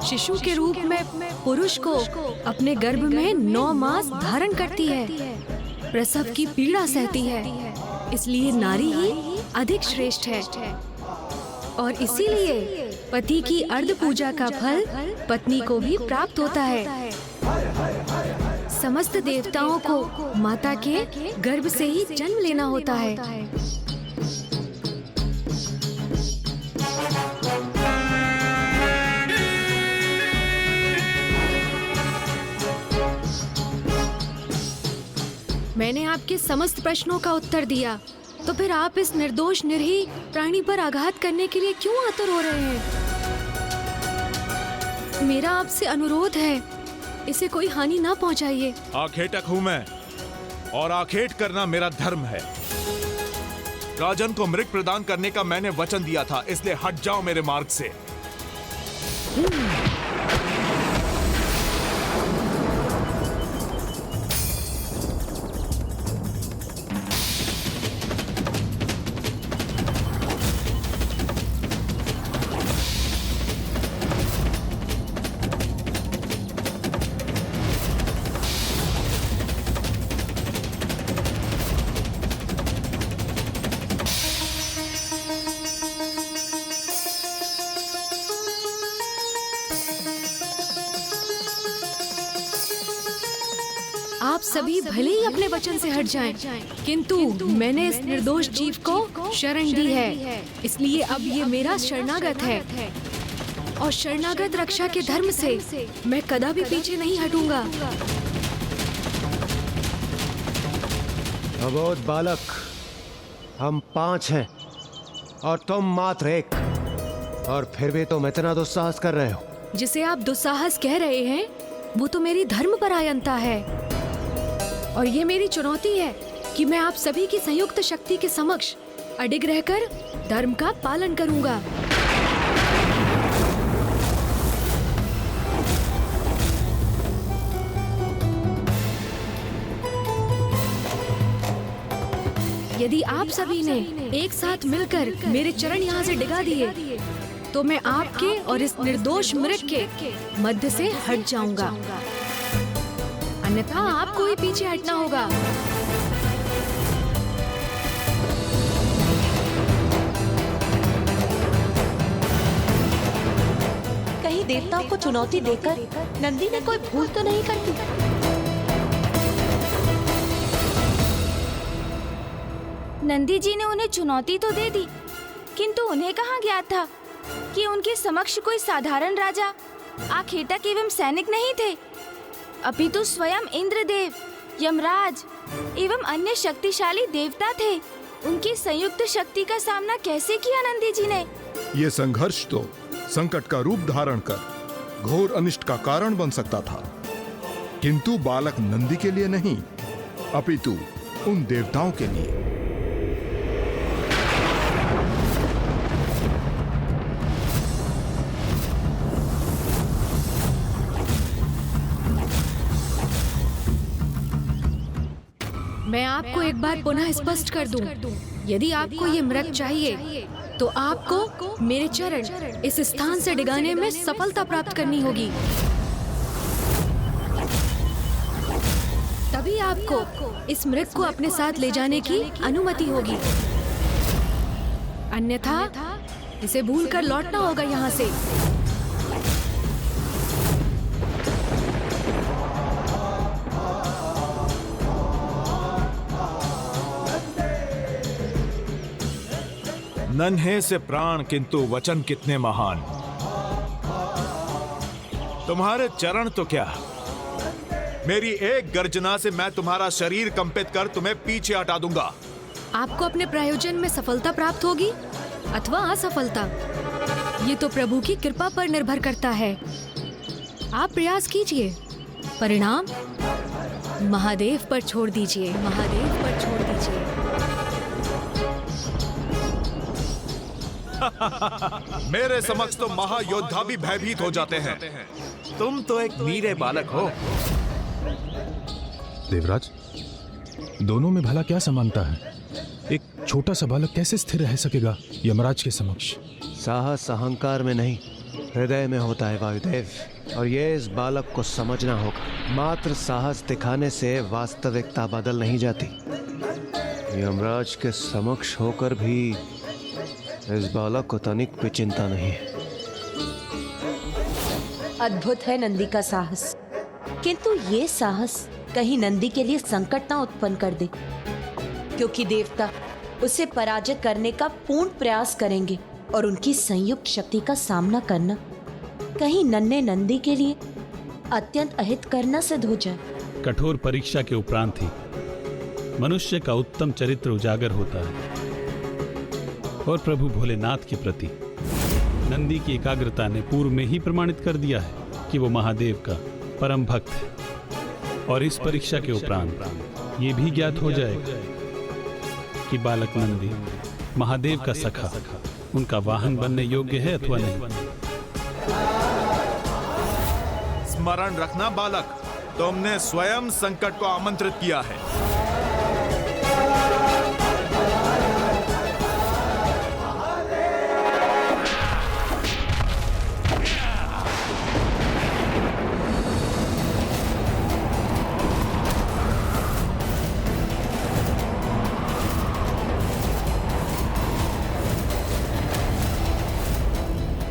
शिशु के रूप में पुरुष को अपने गर्भ में 9 मास धारण करती है, प्रसव की पीड़ा सहती है, इसलिए नारी ही अधिक श्रेष्ठ है। और इसीलिए पति की अर्ध पूजा का फल पत्नी को भी प्राप्त होता है। समस्त देवताओं को माता के गर्भ से ही जन्म लेना होता है। मैंने आपके समस्त प्रश्नों का उत्तर दिया, तो फिर आप इस निर्दोष निरीह प्राणी पर आघात करने के लिए क्यों आतुर हो रहे हैं? मेरा आपसे अनुरोध है, इसे कोई हानि ना पहुंचाइए। आखेटक हूं मैं, और आखेट करना मेरा धर्म है। राजन को मृग प्रदान करने का मैंने वचन दिया था, इसलिए हट जाओ मेरे मार्ग से। आप सभी भले ही अपने वचन से हट जाएं, किंतु मैंने इस निर्दोष जीव को शरण दी है, इसलिए अब ये मेरा शरणागत है, और शरणागत रक्षा के धर्म से मैं कदापि पीछे नहीं हटूंगा। अबोध बालक, हम 5 हैं और तुम मात्र 1, और फिर भी तुम इतना दुस्साहस कर रहे हो। जिसे आप दुस्साहस कह रहे हैं, वो तो मेरी धर्मपरायणता है, और ये मेरी चुनौती है कि मैं आप सभी की संयुक्त शक्ति के समक्ष अडिग रहकर धर्म का पालन करूंगा। यदि आप सभी ने एक साथ मिलकर मेरे चरण यहाँ से डिगा दिए, तो मैं आपके और इस निर्दोष मृग के मध्य से हट जाऊंगा, अन्यथा आपको ही पीछे हटना होगा। कहीं देवताओं को चुनौती देकर नंदी ने कोई भूल तो नहीं कर दी? नंदी जी ने उन्हें चुनौती तो दे दी, किंतु उन्हें कहाँ ज्ञात था कि उनके समक्ष कोई साधारण राजा, आखेटक एवं सैनिक नहीं थे, अपितु स्वयं इंद्रदेव, यमराज एवं अन्य शक्तिशाली देवता थे। उनकी संयुक्त शक्ति का सामना कैसे किया नंदी जी ने? ये संघर्ष तो संकट का रूप धारण कर घोर अनिष्ट का कारण बन सकता था, किंतु बालक नंदी के लिए नहीं, अपितु उन देवताओं के लिए। मैं आपको एक बार पुनः स्पष्ट कर दूं, यदि आपको ये मृग चाहिए, तो आपको मेरे चरण इस स्थान से डिगाने में सफलता प्राप्त करनी होगी। तभी आपको इस मृग को अपने साथ ले जाने की अनुमति होगी, अन्यथा इसे भूलकर लौटना होगा यहाँ से। नन्हे से प्राण किंतु वचन कितने महान। तुम्हारे चरण तो क्या, मेरी एक गर्जना से मैं तुम्हारा शरीर कंपित कर तुम्हें पीछे हटा दूंगा। आपको अपने प्रयोजन में सफलता प्राप्त होगी अथवा असफलता, ये तो प्रभु की कृपा पर निर्भर करता है। आप प्रयास कीजिए, परिणाम महादेव पर छोड़ दीजिए, महादेव पर छोड़ दीजिए। मेरे समक्ष तो महायोद्धा भी भयभीत हो जाते हैं। तुम तो एक नीरे बालक हो। देवराज, दोनों में भला क्या समानता है? एक छोटा सा बालक कैसे स्थिर रह सकेगा यमराज के समक्ष? साहस अहंकार में नहीं, हृदय में होता है वायुदेव, और ये इस बालक को समझना होगा। मात्र साहस दिखाने से वास्तविकता बदल नहीं जाती। यमराज के समक्ष होकर भी इस बालक को तनिक भी चिंता नहीं है। अद्भुत है नंदी का साहस, किंतु ये साहस कहीं नंदी के लिए संकट ना उत्पन्न कर दे, क्योंकि देवता उसे पराजित करने का पूर्ण प्रयास करेंगे और उनकी संयुक्त शक्ति का सामना करना कहीं नन्हे नंदी के लिए अत्यंत अहितकर न सिद्ध हो जाए। कठोर परीक्षा के उपरांत ही मनुष्य का उत्तम चरित्र उजागर होता है, और प्रभु भोलेनाथ के प्रति नंदी की एकाग्रता ने पूर्व में ही प्रमाणित कर दिया है कि वो महादेव का परम भक्त है। और इस परीक्षा के उपरांत ये भी ज्ञात हो जाएगा कि बालक नंदी महादेव का सखा, उनका वाहन बनने योग्य है अथवा नहीं। स्मरण रखना बालक, तुमने स्वयं संकट को आमंत्रित किया है।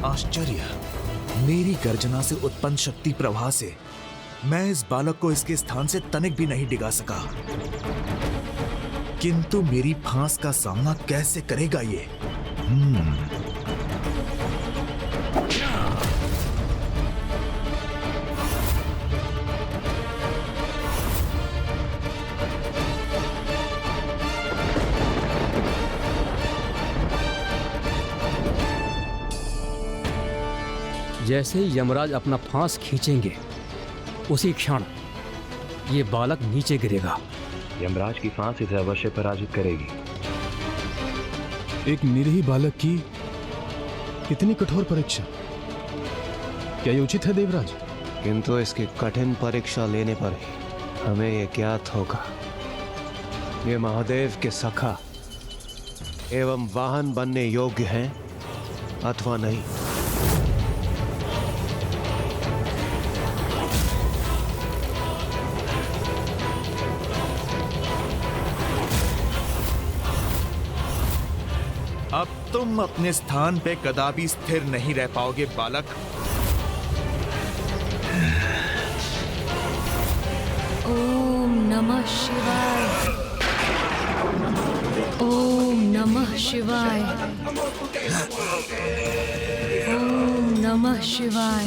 आश्चर्य, मेरी गर्जना से उत्पन्न शक्ति प्रवाह से मैं इस बालक को इसके स्थान से तनिक भी नहीं डिगा सका, किंतु मेरी फांस का सामना कैसे करेगा ये? जैसे ही यमराज अपना फांस खींचेंगे उसी क्षण ये बालक नीचे गिरेगा। यमराज की फांस इसे अवश्य पराजित करेगी। एक निरीह बालक की कितनी कठोर परीक्षा! क्या ये उचित है देवराज? किंतु इसकी कठिन परीक्षा लेने पर ही हमें ये ज्ञात होगा ये महादेव के सखा एवं वाहन बनने योग्य हैं अथवा नहीं। अब तुम अपने स्थान पे कदापि स्थिर नहीं रह पाओगे बालक। ओम नमः शिवाय, ओम नमः शिवाय, ओम नमः शिवाय,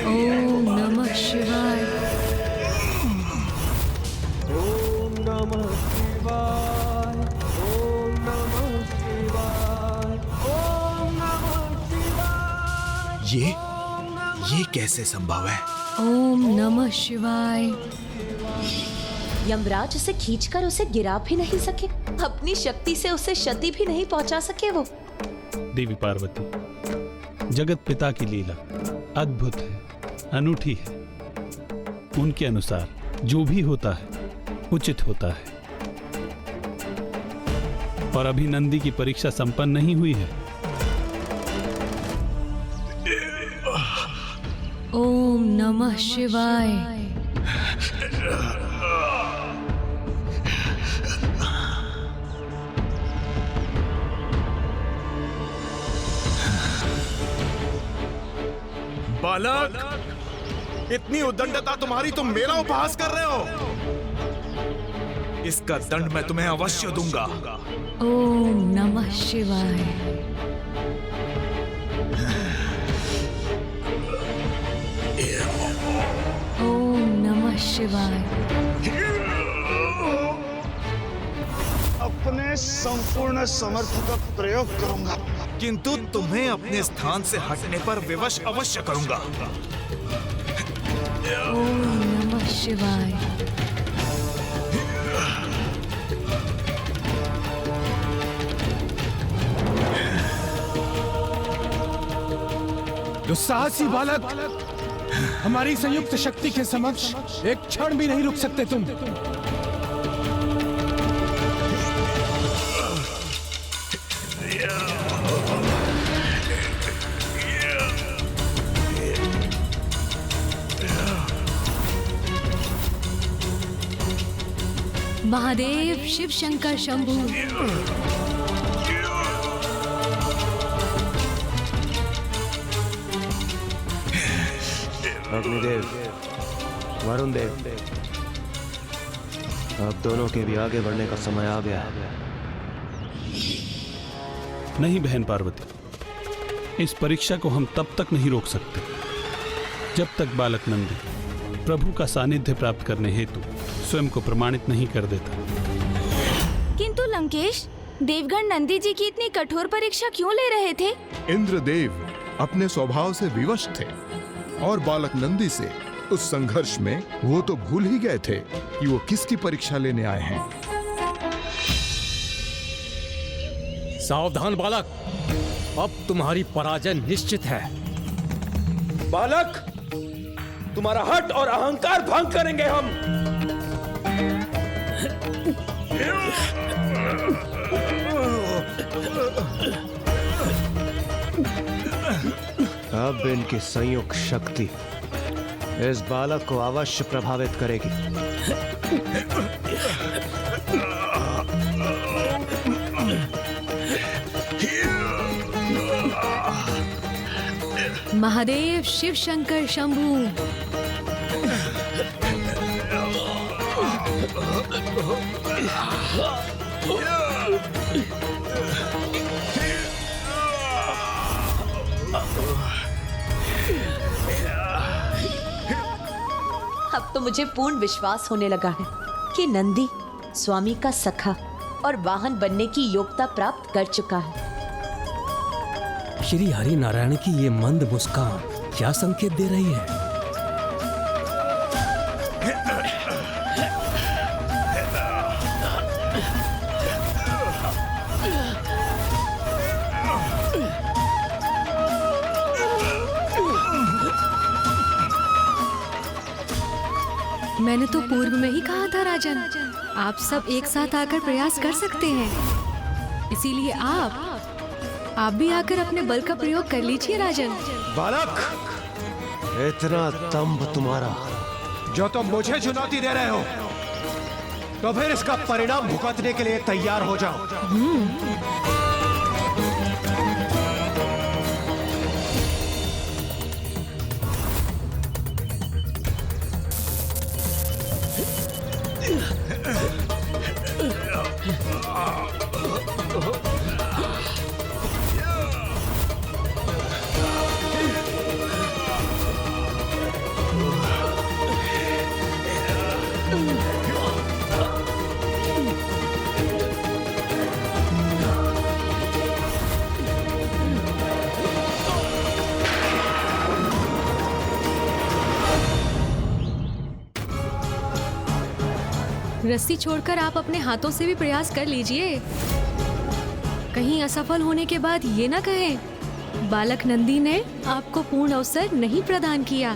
ओम नमः शिवाय। ये कैसे संभव है? ओम नमः शिवाय। यमराज उसे खींचकर उसे गिरा भी नहीं सके, अपनी शक्ति से उसे क्षति भी नहीं पहुंचा सके। वो देवी पार्वती, जगत पिता की लीला अद्भुत है, अनूठी है। उनके अनुसार जो भी होता है उचित होता है। और अभी नंदी की परीक्षा संपन्न नहीं हुई है। ओम ओम नमः शिवाय। बालक, इतनी उद्दंडता तुम्हारी, तुम मेरा उपहास कर रहे हो। इसका दंड मैं तुम्हें अवश्य दूंगा। ओम नमः शिवाय। ओम नमः शिवाय। अपने संपूर्ण सामर्थ्य का प्रयोग करूंगा, किंतु तुम्हें अपने स्थान से हटने पर विवश अवश्य करूंगा। ओम नमः शिवाय। दुस्साहसी बालक, हमारी संयुक्त शक्ति के समक्ष एक क्षण भी नहीं रुक सकते तुम। महादेव, शिव शंकर शंभु। अग्निदेव, वरुण देव, अब दोनों के भी आगे बढ़ने का समय आ गया है। नहीं बहन पार्वती, इस परीक्षा को हम तब तक नहीं रोक सकते जब तक बालक नंदी प्रभु का सानिध्य प्राप्त करने हेतु स्वयं को प्रमाणित नहीं कर देता। किंतु लंकेश, देवगण नंदी जी की इतनी कठोर परीक्षा क्यों ले रहे थे? इंद्रदेव अपने स्वभाव से विवश थे और बालक नंदी से उस संघर्ष में वो तो भूल ही गए थे कि वो किसकी परीक्षा लेने आए हैं। सावधान बालक, अब तुम्हारी पराजय निश्चित है। बालक, तुम्हारा हट और अहंकार भंग करेंगे हम। अब इनकी संयुक्त शक्ति इस बालक को अवश्य प्रभावित करेगी। महादेव, शिव शंकर शंभु। अब तो मुझे पूर्ण विश्वास होने लगा है कि नंदी स्वामी का सखा और वाहन बनने की योग्यता प्राप्त कर चुका है। श्री हरि नारायण की ये मंद मुस्कान क्या संकेत दे रही है? मैंने तो पूर्व में ही कहा था राजन, आप सब एक साथ आकर प्रयास कर सकते हैं। इसीलिए आप भी आकर अपने बल का प्रयोग कर लीजिए राजन। बालक, इतना दंभ तुम्हारा, जो तुम मुझे चुनौती दे रहे हो, तो फिर इसका परिणाम भुगतने के लिए तैयार हो जाओ। रस्सी छोड़कर आप अपने हाथों से भी प्रयास कर लीजिए। कहीं असफल होने के बाद ये ना कहें बालक नंदी ने आपको पूर्ण अवसर नहीं प्रदान किया।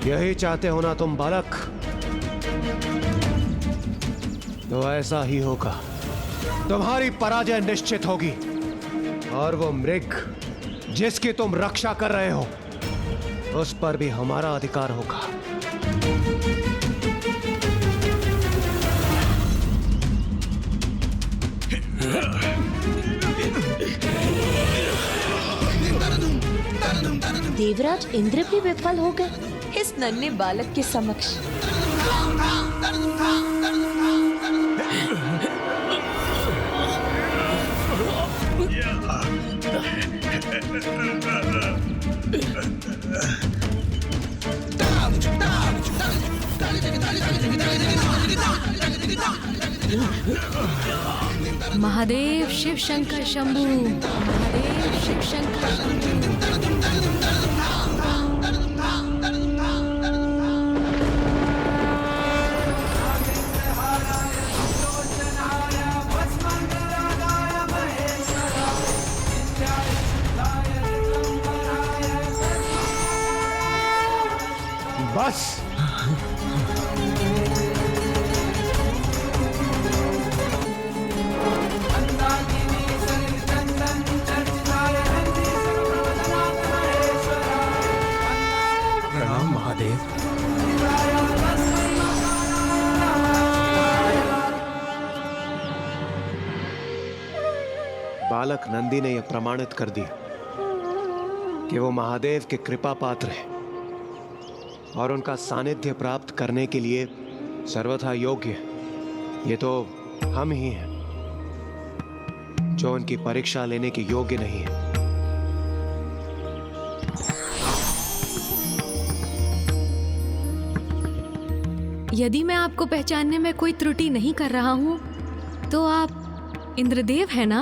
यही चाहते हो ना तुम बालक? तो ऐसा ही होगा। तुम्हारी पराजय निश्चित होगी और वो मृग जिसकी तुम रक्षा कर रहे हो उस पर भी हमारा अधिकार होगा। देवराज इंद्र भी विफल हो गए इस नन्हे बालक के समक्ष। महादेव शिव शंकर शंभू, महादेव शिव शंकर शंभू। बस प्रणाम महादेव। बालक नंदी ने यह प्रमाणित कर दिया कि वो महादेव के कृपा पात्र है और उनका सानिध्य प्राप्त करने के लिए सर्वथा योग्य है। ये तो हम ही हैं जो उनकी परीक्षा लेने के योग्य नहीं है। यदि मैं आपको पहचानने में कोई त्रुटि नहीं कर रहा हूं तो आप इंद्रदेव हैं ना?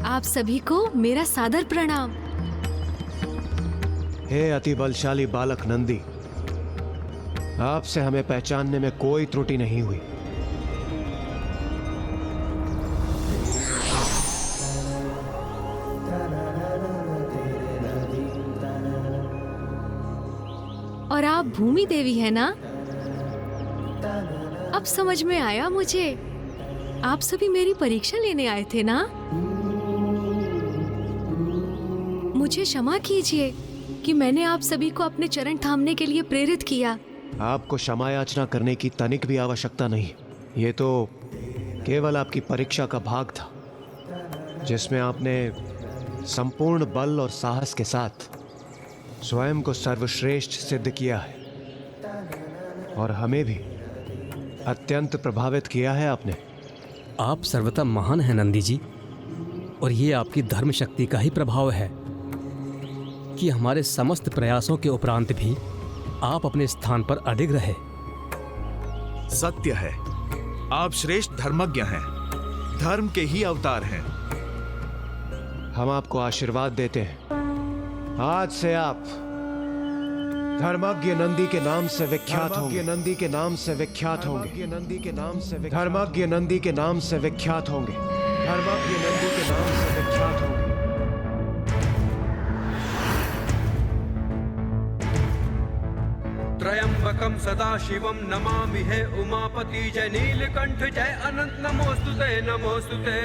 आप सभी को मेरा सादर प्रणाम। हे अति बलशाली बालक नंदी, आपसे हमें पहचानने में कोई त्रुटि नहीं हुई। और आप भूमि देवी हैं ना? अब समझ में आया मुझे। आप सभी मेरी परीक्षा लेने आए थे ना? मुझे क्षमा कीजिए कि मैंने आप सभी को अपने चरण थामने के लिए प्रेरित किया। आपको क्षमा याचना करने की तनिक भी आवश्यकता नहीं। ये तो केवल आपकी परीक्षा का भाग था जिसमें आपने संपूर्ण बल और साहस के साथ स्वयं को सर्वश्रेष्ठ सिद्ध किया है और हमें भी अत्यंत प्रभावित किया है आपने। आप सर्वथा महान हैं नंदी जी, और ये आपकी धर्म शक्ति का ही प्रभाव है कि हमारे समस्त प्रयासों के उपरांत भी आप अपने स्थान पर अडिग रहे। सत्य है, आप श्रेष्ठ धर्मज्ञ हैं, धर्म के ही अवतार हैं। हम आपको आशीर्वाद देते हैं। आज से आप धर्मज्ञ नंदी के नाम से विख्यात होंगे। नंदी के नाम से विख्यात होंगे। नंदी के नाम से धर्मज्ञ नंदी के नाम से विख्यात होंगे। धर्मज्ञ नंदी के नाम से विख्यात होंगे। त्रयंबकम सदा शिवम नमामि हे उमापति जय नीलकंठ जय अनंत नमोस्तुते नमोस्तुते।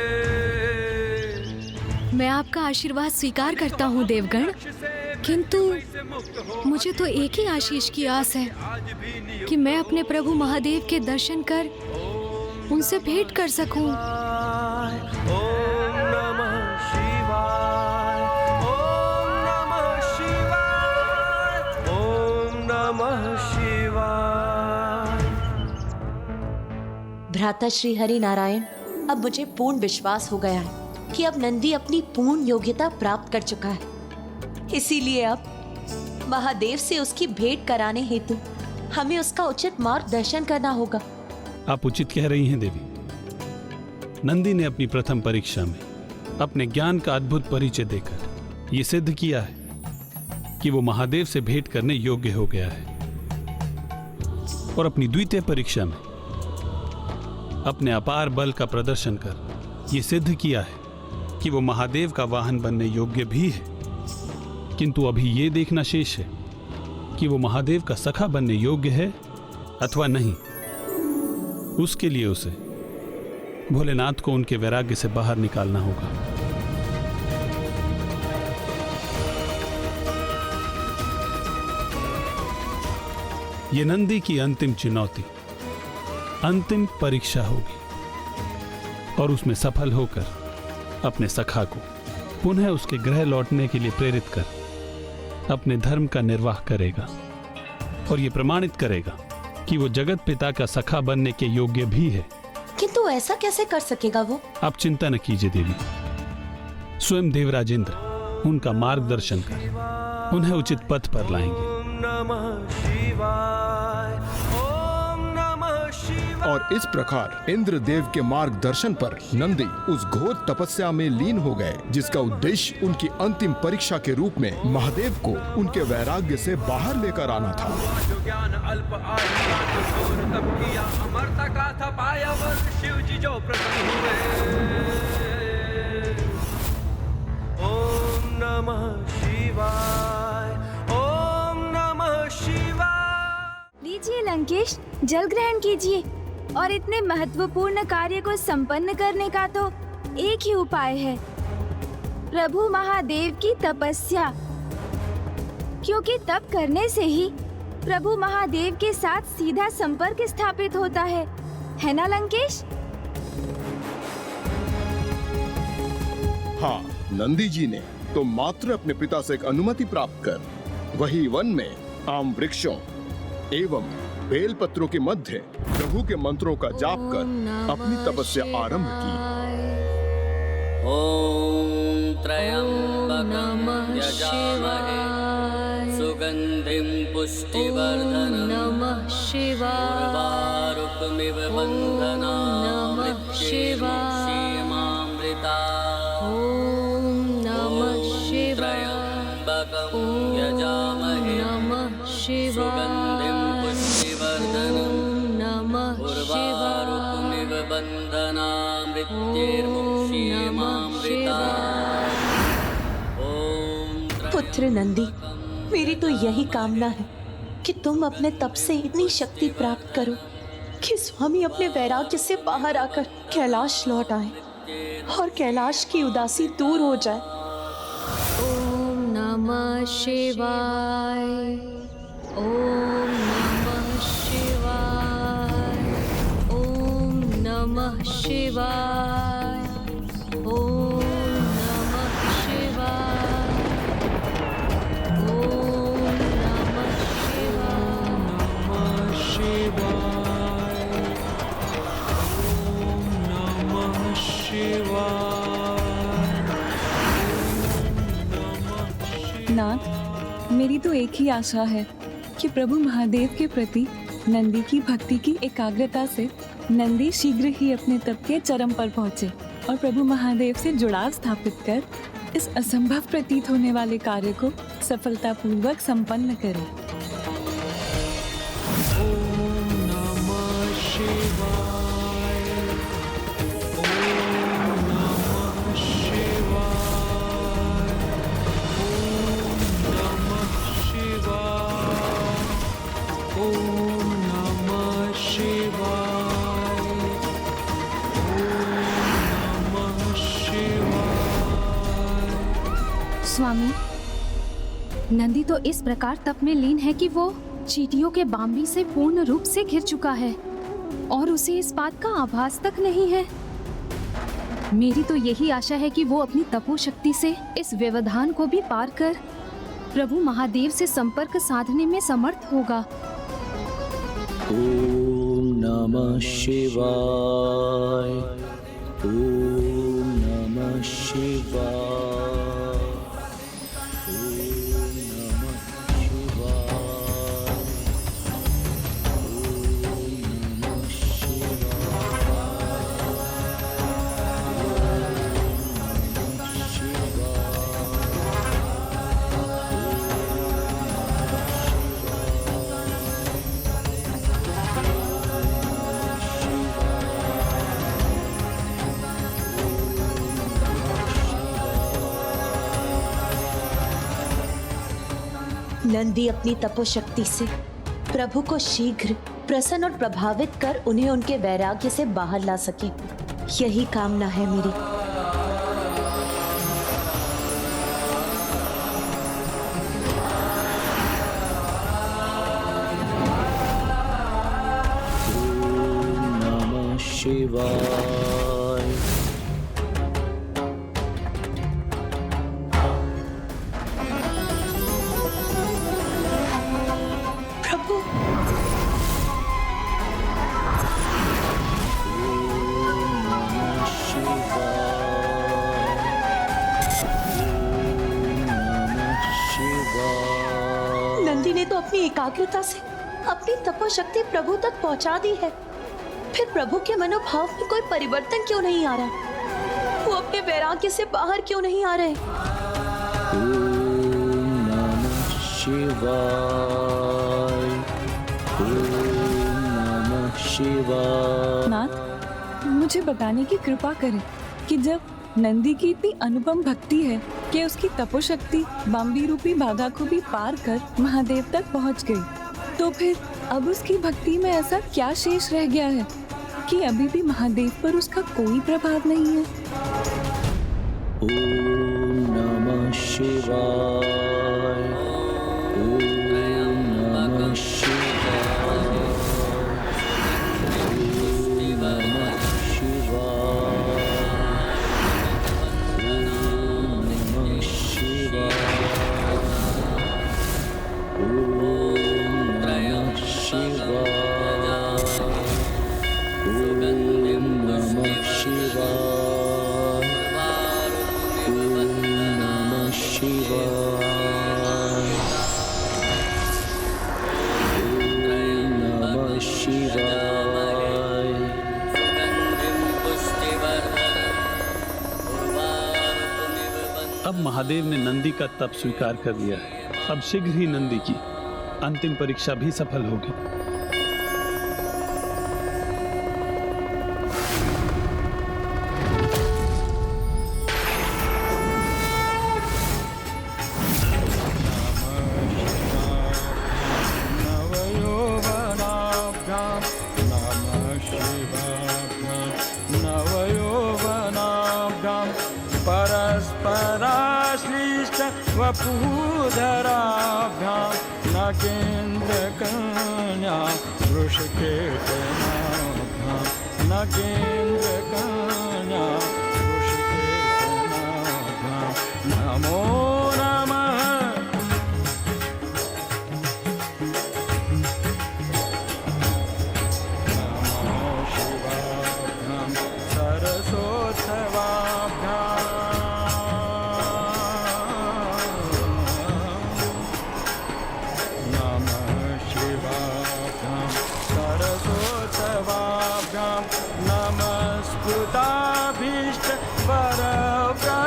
मैं आपका आशीर्वाद स्वीकार करता हूँ देवगण, किंतु मुझे तो एक ही आशीष की आस है कि मैं अपने प्रभु महादेव के दर्शन कर उनसे भेंट कर सकूं। ओम नमः शिवाय, ओम नमः शिवाय, ओम नमः शिवाय। भ्राता श्री हरि नारायण, अब मुझे पूर्ण विश्वास हो गया है कि अब नंदी अपनी पूर्ण योग्यता प्राप्त कर चुका है। इसीलिए अब महादेव से उसकी भेंट कराने हेतु हमें उसका उचित मार्गदर्शन करना होगा। आप उचित कह रही हैं देवी। नंदी ने अपनी प्रथम परीक्षा में अपने ज्ञान का अद्भुत परिचय देकर यह सिद्ध किया है कि वो महादेव से भेंट करने योग्य हो गया है, और अपनी द्वितीय परीक्षा में अपने अपार बल का प्रदर्शन कर यह सिद्ध किया है कि वो महादेव का वाहन बनने योग्य भी है। किंतु अभी ये देखना शेष है कि वो महादेव का सखा बनने योग्य है अथवा नहीं। उसके लिए उसे भोलेनाथ को उनके वैराग्य से बाहर निकालना होगा। ये नंदी की अंतिम चुनौती, अंतिम परीक्षा होगी और उसमें सफल होकर अपने सखा को पुनः उसके गृह लौटने के लिए प्रेरित कर अपने धर्म का निर्वाह करेगा और ये प्रमाणित करेगा कि वो जगत पिता का सखा बनने के योग्य भी है। किंतु ऐसा कैसे कर सकेगा वो? आप चिंता न कीजिए देवी, स्वयं देवराज इंद्र उनका मार्गदर्शन कर उन्हें उचित पथ पर लाएंगे। और इस प्रकार इंद्रदेव के मार्गदर्शन पर नंदी उस घोर तपस्या में लीन हो गए, जिसका उद्देश्य उनकी अंतिम परीक्षा के रूप में महादेव को उनके वैराग्य से बाहर लेकर आना था। ज्ञान अल्प आयु तब किया अमरता का था पाया वर शिव जी जो प्रसन्न हुए। ओम नमः शिवाय, ओम नमः शिवाय। लीजिए लंकेश, जल ग्रहण कीजिए। और इतने महत्वपूर्ण कार्य को संपन्न करने का तो एक ही उपाय है, प्रभु महादेव की तपस्या। क्योंकि तप करने से ही प्रभु महादेव के साथ सीधा संपर्क स्थापित होता है ना लंकेश? हाँ, नंदी जी ने तो मात्र अपने पिता से एक अनुमति प्राप्त कर वही वन में आम वृक्षों एवं बेल पत्रों के मध्य प्रभु के मंत्रों का जाप कर अपनी तपस्या आरंभ की। ओम त्र्यंबकं यजामहे सुगंधिं पुष्टिवर्धनम् नमः शिवाय उर्वारुकमिव बन्धनान् मृत्युर्मुक्षीयमामृता। ओम नमः शिवाय त्र्यंबकं यजामहे नमः शिवाय पुत्र नंदी, मेरी तो यही कामना है कि तुम अपने तप से इतनी शक्ति प्राप्त करो कि स्वामी अपने वैराग्य से बाहर आकर कैलाश लौट आए और कैलाश की उदासी दूर हो जाए। ओम नमः शिवाय, ओम नमः शिवाय, ओम नमः शिवाय, ओम नमः शिवाय, ओम नमः शिवाय, नमः शिवाय। नाथ, मेरी तो एक ही आशा है कि प्रभु महादेव के प्रति नंदी की भक्ति की एकाग्रता से नंदी शीघ्र ही अपने तप के चरम पर पहुंचे और प्रभु महादेव से जुड़ाव स्थापित कर इस असंभव प्रतीत होने वाले कार्य को सफलतापूर्वक संपन्न करे। ओम नमः शिवाय, ओम नमः शिवाय, ओम नमः शिवाय, ओम नमः शिवाय, ओम नमः शिवाय। स्वामी, नंदी तो इस प्रकार तप में लीन है कि वो चींटियों के बांबी से पूर्ण रूप से घिर चुका है और उसे इस बात का आभास तक नहीं है। मेरी तो यही आशा है कि वो अपनी तपो शक्ति से इस व्यवधान को भी पार कर प्रभु महादेव से संपर्क साधने में समर्थ होगा। ओम नमः शिवाय, ओम नमः शिवाय। नंदी अपनी तपोशक्ति से प्रभु को शीघ्र प्रसन्न और प्रभावित कर उन्हें उनके वैराग्य से बाहर ला सके, यही कामना है मेरी। ओम नमः शिवाय। प्रभु, नंदी ने तो अपनी एकाग्रता से अपनी तपोशक्ति प्रभु तक पहुंचा दी है, फिर प्रभु के मनोभाव में कोई परिवर्तन क्यों नहीं आ रहा? वो अपने वैराग्य से बाहर क्यों नहीं आ रहे? ओम नमः शिवाय। ओम नमः शिवाय। नाथ, मुझे बताने की कृपा करें कि जब नंदी की इतनी अनुपम भक्ति है कि उसकी तपोशक्ति बाम्बी रूपी बाधा को भी पार कर महादेव तक पहुंच गई, तो फिर अब उसकी भक्ति में ऐसा क्या शेष रह गया है कि अभी भी महादेव पर उसका कोई प्रभाव नहीं है? ओम नमः शिवाय। ओम नमः शिवाय। ओम नमः शिवाय। ओम नमः शिवाय। ओम नमः शिवाय। ओम नमः शिवाय। अब महादेव ने नंदी का तप स्वीकार कर लिया है। अब शीघ्र ही नंदी की अंतिम परीक्षा भी सफल होगी। वपुधराभ्यां नगेन्द्रकन्या वृषकेतनाभ्यां नगेन्द्रकन्या वृषकेतनाभ्यां नमो नमः। नमो शिवाभ्यां सरस्वत्यवाभ्यां नमस्कृताभीष्ट वरप्रदाभ्यां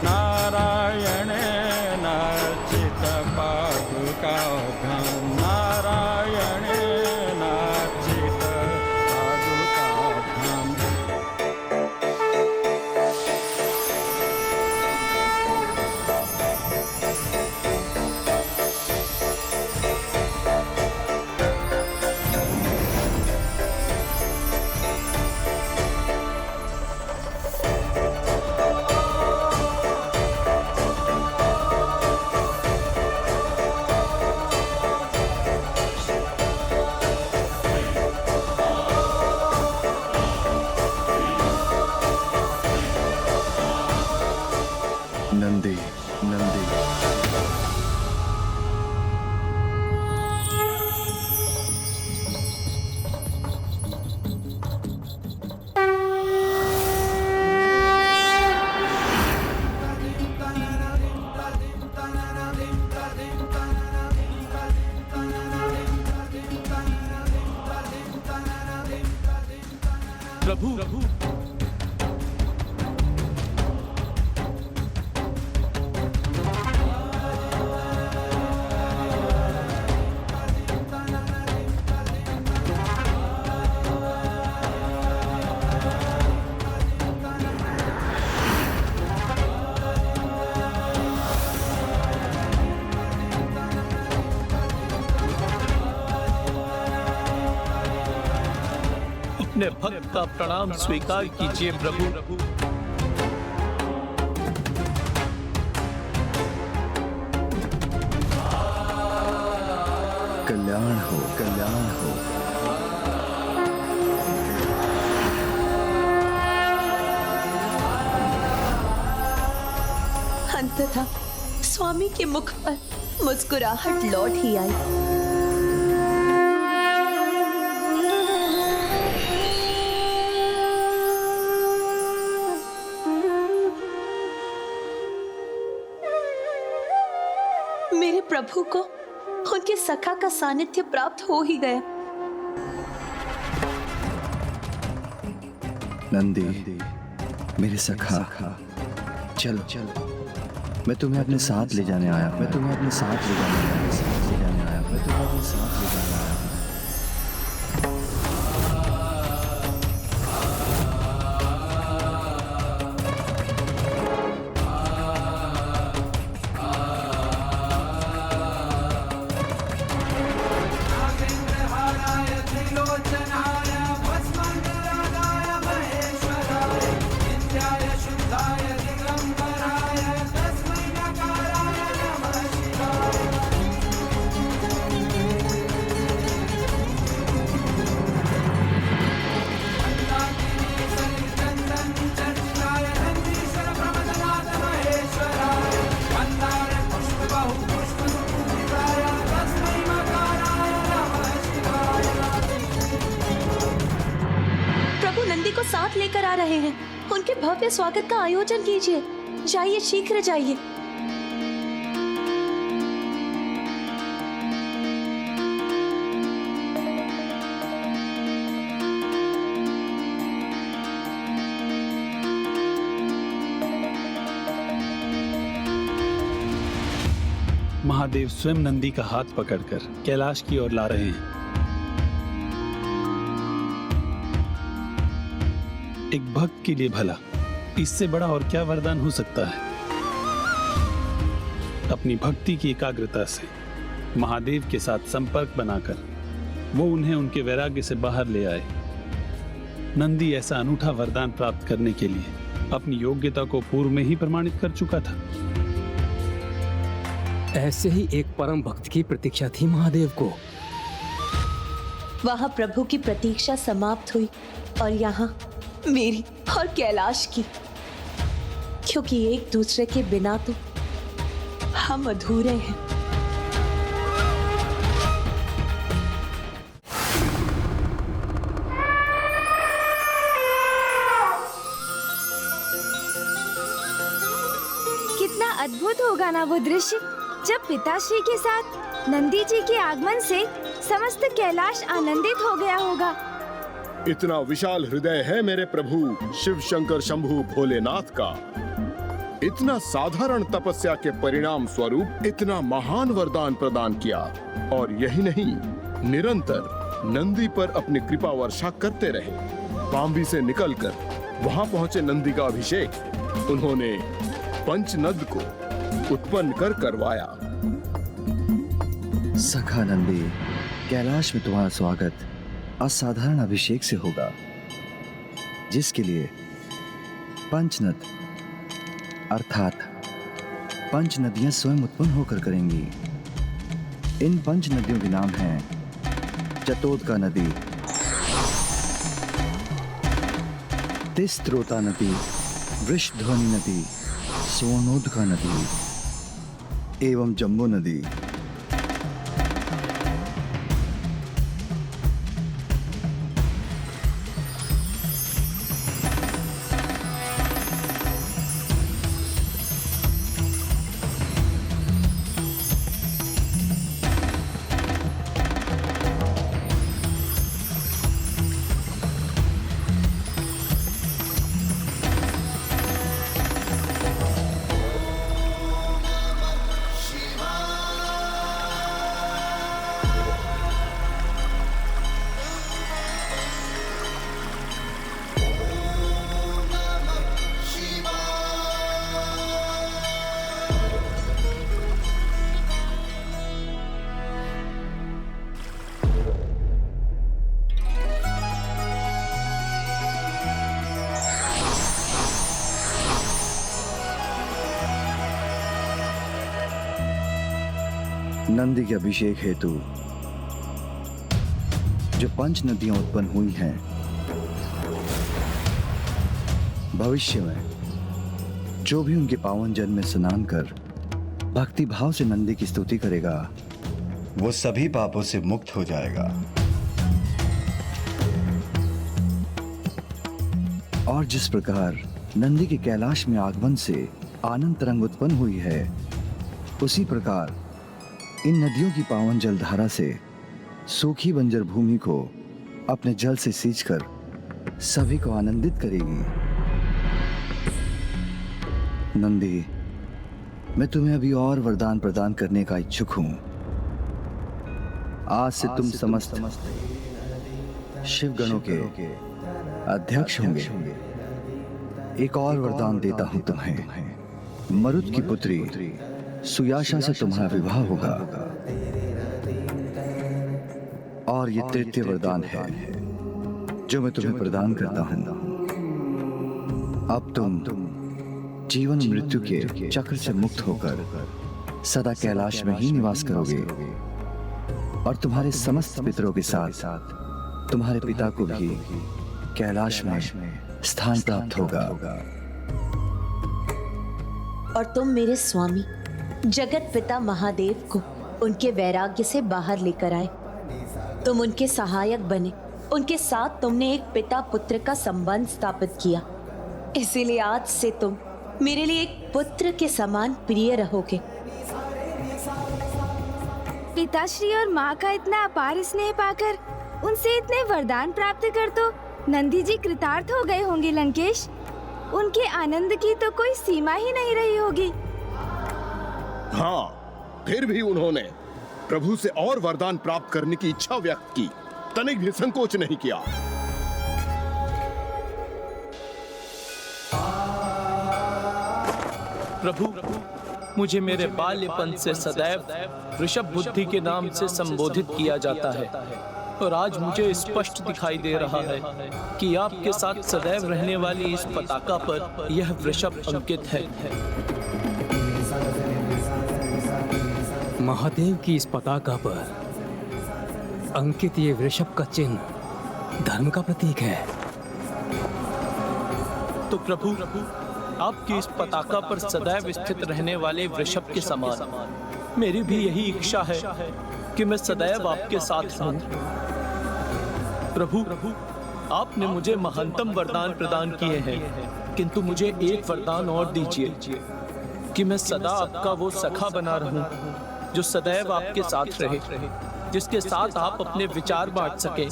नारायणेन अर्चित पादुकाभ्यां नारायणेन अर्चित पादुकाभ्यां। नंदी नंदी प्रभु अपने भक्त का प्रणाम स्वीकार कीजिए प्रभु। कल्याण हो, कल्याण हो। अंततः स्वामी के मुख पर मुस्कुराहट लौट ही आई। मेरे प्रभु को उनके सखा का सानिध्य प्राप्त हो ही गया। नंदी, मेरे सखा, चलो चलो, मैं तुम्हें अपने साथ ले जाने आया, मैं तुम्हें अपने साथ ले जाने आया, मैं तुम्हें अपने साथ ले जाने आया। साथ लेकर आ रहे हैं, उनके भव्य स्वागत का आयोजन कीजिए। जाइए, शीघ्र जाइए। महादेव स्वयं नंदी का हाथ पकड़कर कैलाश की ओर ला रहे हैं। एक भक्त के लिए भला इससे बड़ा और क्या वरदान हो सकता है। अपनी भक्ति की एकाग्रता से महादेव के साथ संपर्क बनाकर वो उन्हें उनके वैराग्य से बाहर ले आए। नंदी ऐसा अनूठा वरदान प्राप्त करने के लिए अपनी योग्यता को पूर्व में ही प्रमाणित कर चुका था। ऐसे ही एक परम भक्त की प्रतीक्षा थी महादेव को। वहां प्रभु की प्रतीक्षा समाप्त हुई और यहाँ मेरी और कैलाश की, क्योंकि एक दूसरे के बिना तो हम अधूरे हैं। कितना अद्भुत होगा ना वो दृश्य, जब पिताश्री के साथ नंदी जी के आगमन से समस्त कैलाश आनंदित हो गया होगा। इतना विशाल हृदय है मेरे प्रभु शिव शंकर शंभु भोलेनाथ का। इतना साधारण तपस्या के परिणाम स्वरूप इतना महान वरदान प्रदान किया, और यही नहीं, निरंतर नंदी पर अपनी कृपा वर्षा करते रहे। बाम्बी से निकलकर वहां पहुंचे नंदी का अभिषेक उन्होंने पंचनद को उत्पन्न कर करवाया। सखा नंदी, कैलाश में तुम्हारा स्वागत असाधारण अभिषेक से होगा, जिसके लिए पंचनद अर्थात पंच नदियां स्वयं उत्पन्न होकर करेंगी। इन पंच नदियों के नाम हैं चतोदका नदी, तिस्त्रोता नदी, वृषध्वनि नदी, स्वर्णोदका नदी एवं जम्बू नदी। नंदी के अभिषेक हेतु जो 5 नदियां उत्पन्न हुई हैं, भविष्य में जो भी उनके पावन जल में स्नान कर भक्ति भाव से नंदी की स्तुति करेगा, वो सभी पापों से मुक्त हो जाएगा। और जिस प्रकार नंदी के कैलाश में आगमन से आनंद तरंग उत्पन्न हुई है, उसी प्रकार इन नदियों की पावन जलधारा से सूखी बंजर भूमि को अपने जल से सींचकर सभी को आनंदित करेगी। नंदी, मैं तुम्हें अभी और वरदान प्रदान करने का इच्छुक हूं। आज से तुम समस्त शिव गणों के अध्यक्ष होंगे। एक और वरदान देता हूं तुम्हें। मरुत की पुत्री सुयाशा से तुम्हारा विवाह होगा। और ये तृतीय वरदान है जो मैं तुम्हें प्रदान करता हूं। अब तुम जीवन मृत्यु के चक्र से मुक्त होकर सदा कैलाश में ही निवास करोगे और तुम्हारे समस्त पितरों के साथ तुम्हारे पिता को भी कैलाश में स्थान प्राप्त होगा। और तुम मेरे स्वामी जगत पिता महादेव को उनके वैराग्य से बाहर लेकर आए। तुम उनके सहायक बने। उनके साथ तुमने एक पिता पुत्र का संबंध स्थापित किया। इसीलिए आज से तुम मेरे लिए एक पुत्र के समान प्रिय रहोगे। पिताश्री और माँ का इतना अपार स्नेह पाकर उनसे इतने वरदान प्राप्त कर तो नंदी जी कृतार्थ हो गए होंगे लंकेश। उनके आनंद की तो कोई सीमा ही नहीं रही होगी। हाँ, फिर भी उन्होंने प्रभु से और वरदान प्राप्त करने की इच्छा व्यक्त की, तनिक भी संकोच नहीं किया। प्रभु, मुझे मेरे बाल्यपन से सदैव ऋषभ बुद्धि के नाम से संबोधित किया जाता है और आज मुझे स्पष्ट दिखाई दे रहा है कि आपके साथ सदैव रहने वाली इस पताका पर यह वृषभ अंकित है। महादेव की इस पताका पर अंकित ये वृषभ का चिन्ह धर्म का प्रतीक है। तो प्रभु, आपकी इस पताका पर सदैव स्थित रहने वाले वृषभ के समान मेरी भी यही इच्छा है कि मैं सदैव आपके साथ रहूं। प्रभु, आपने मुझे महानतम वरदान प्रदान किए हैं, किंतु मुझे एक वरदान और दीजिए कि मैं सदा आपका वो सखा बना रहूं जो सदैव आपके साथ रहे, जिसके साथ आप अपने विचार बांट सके।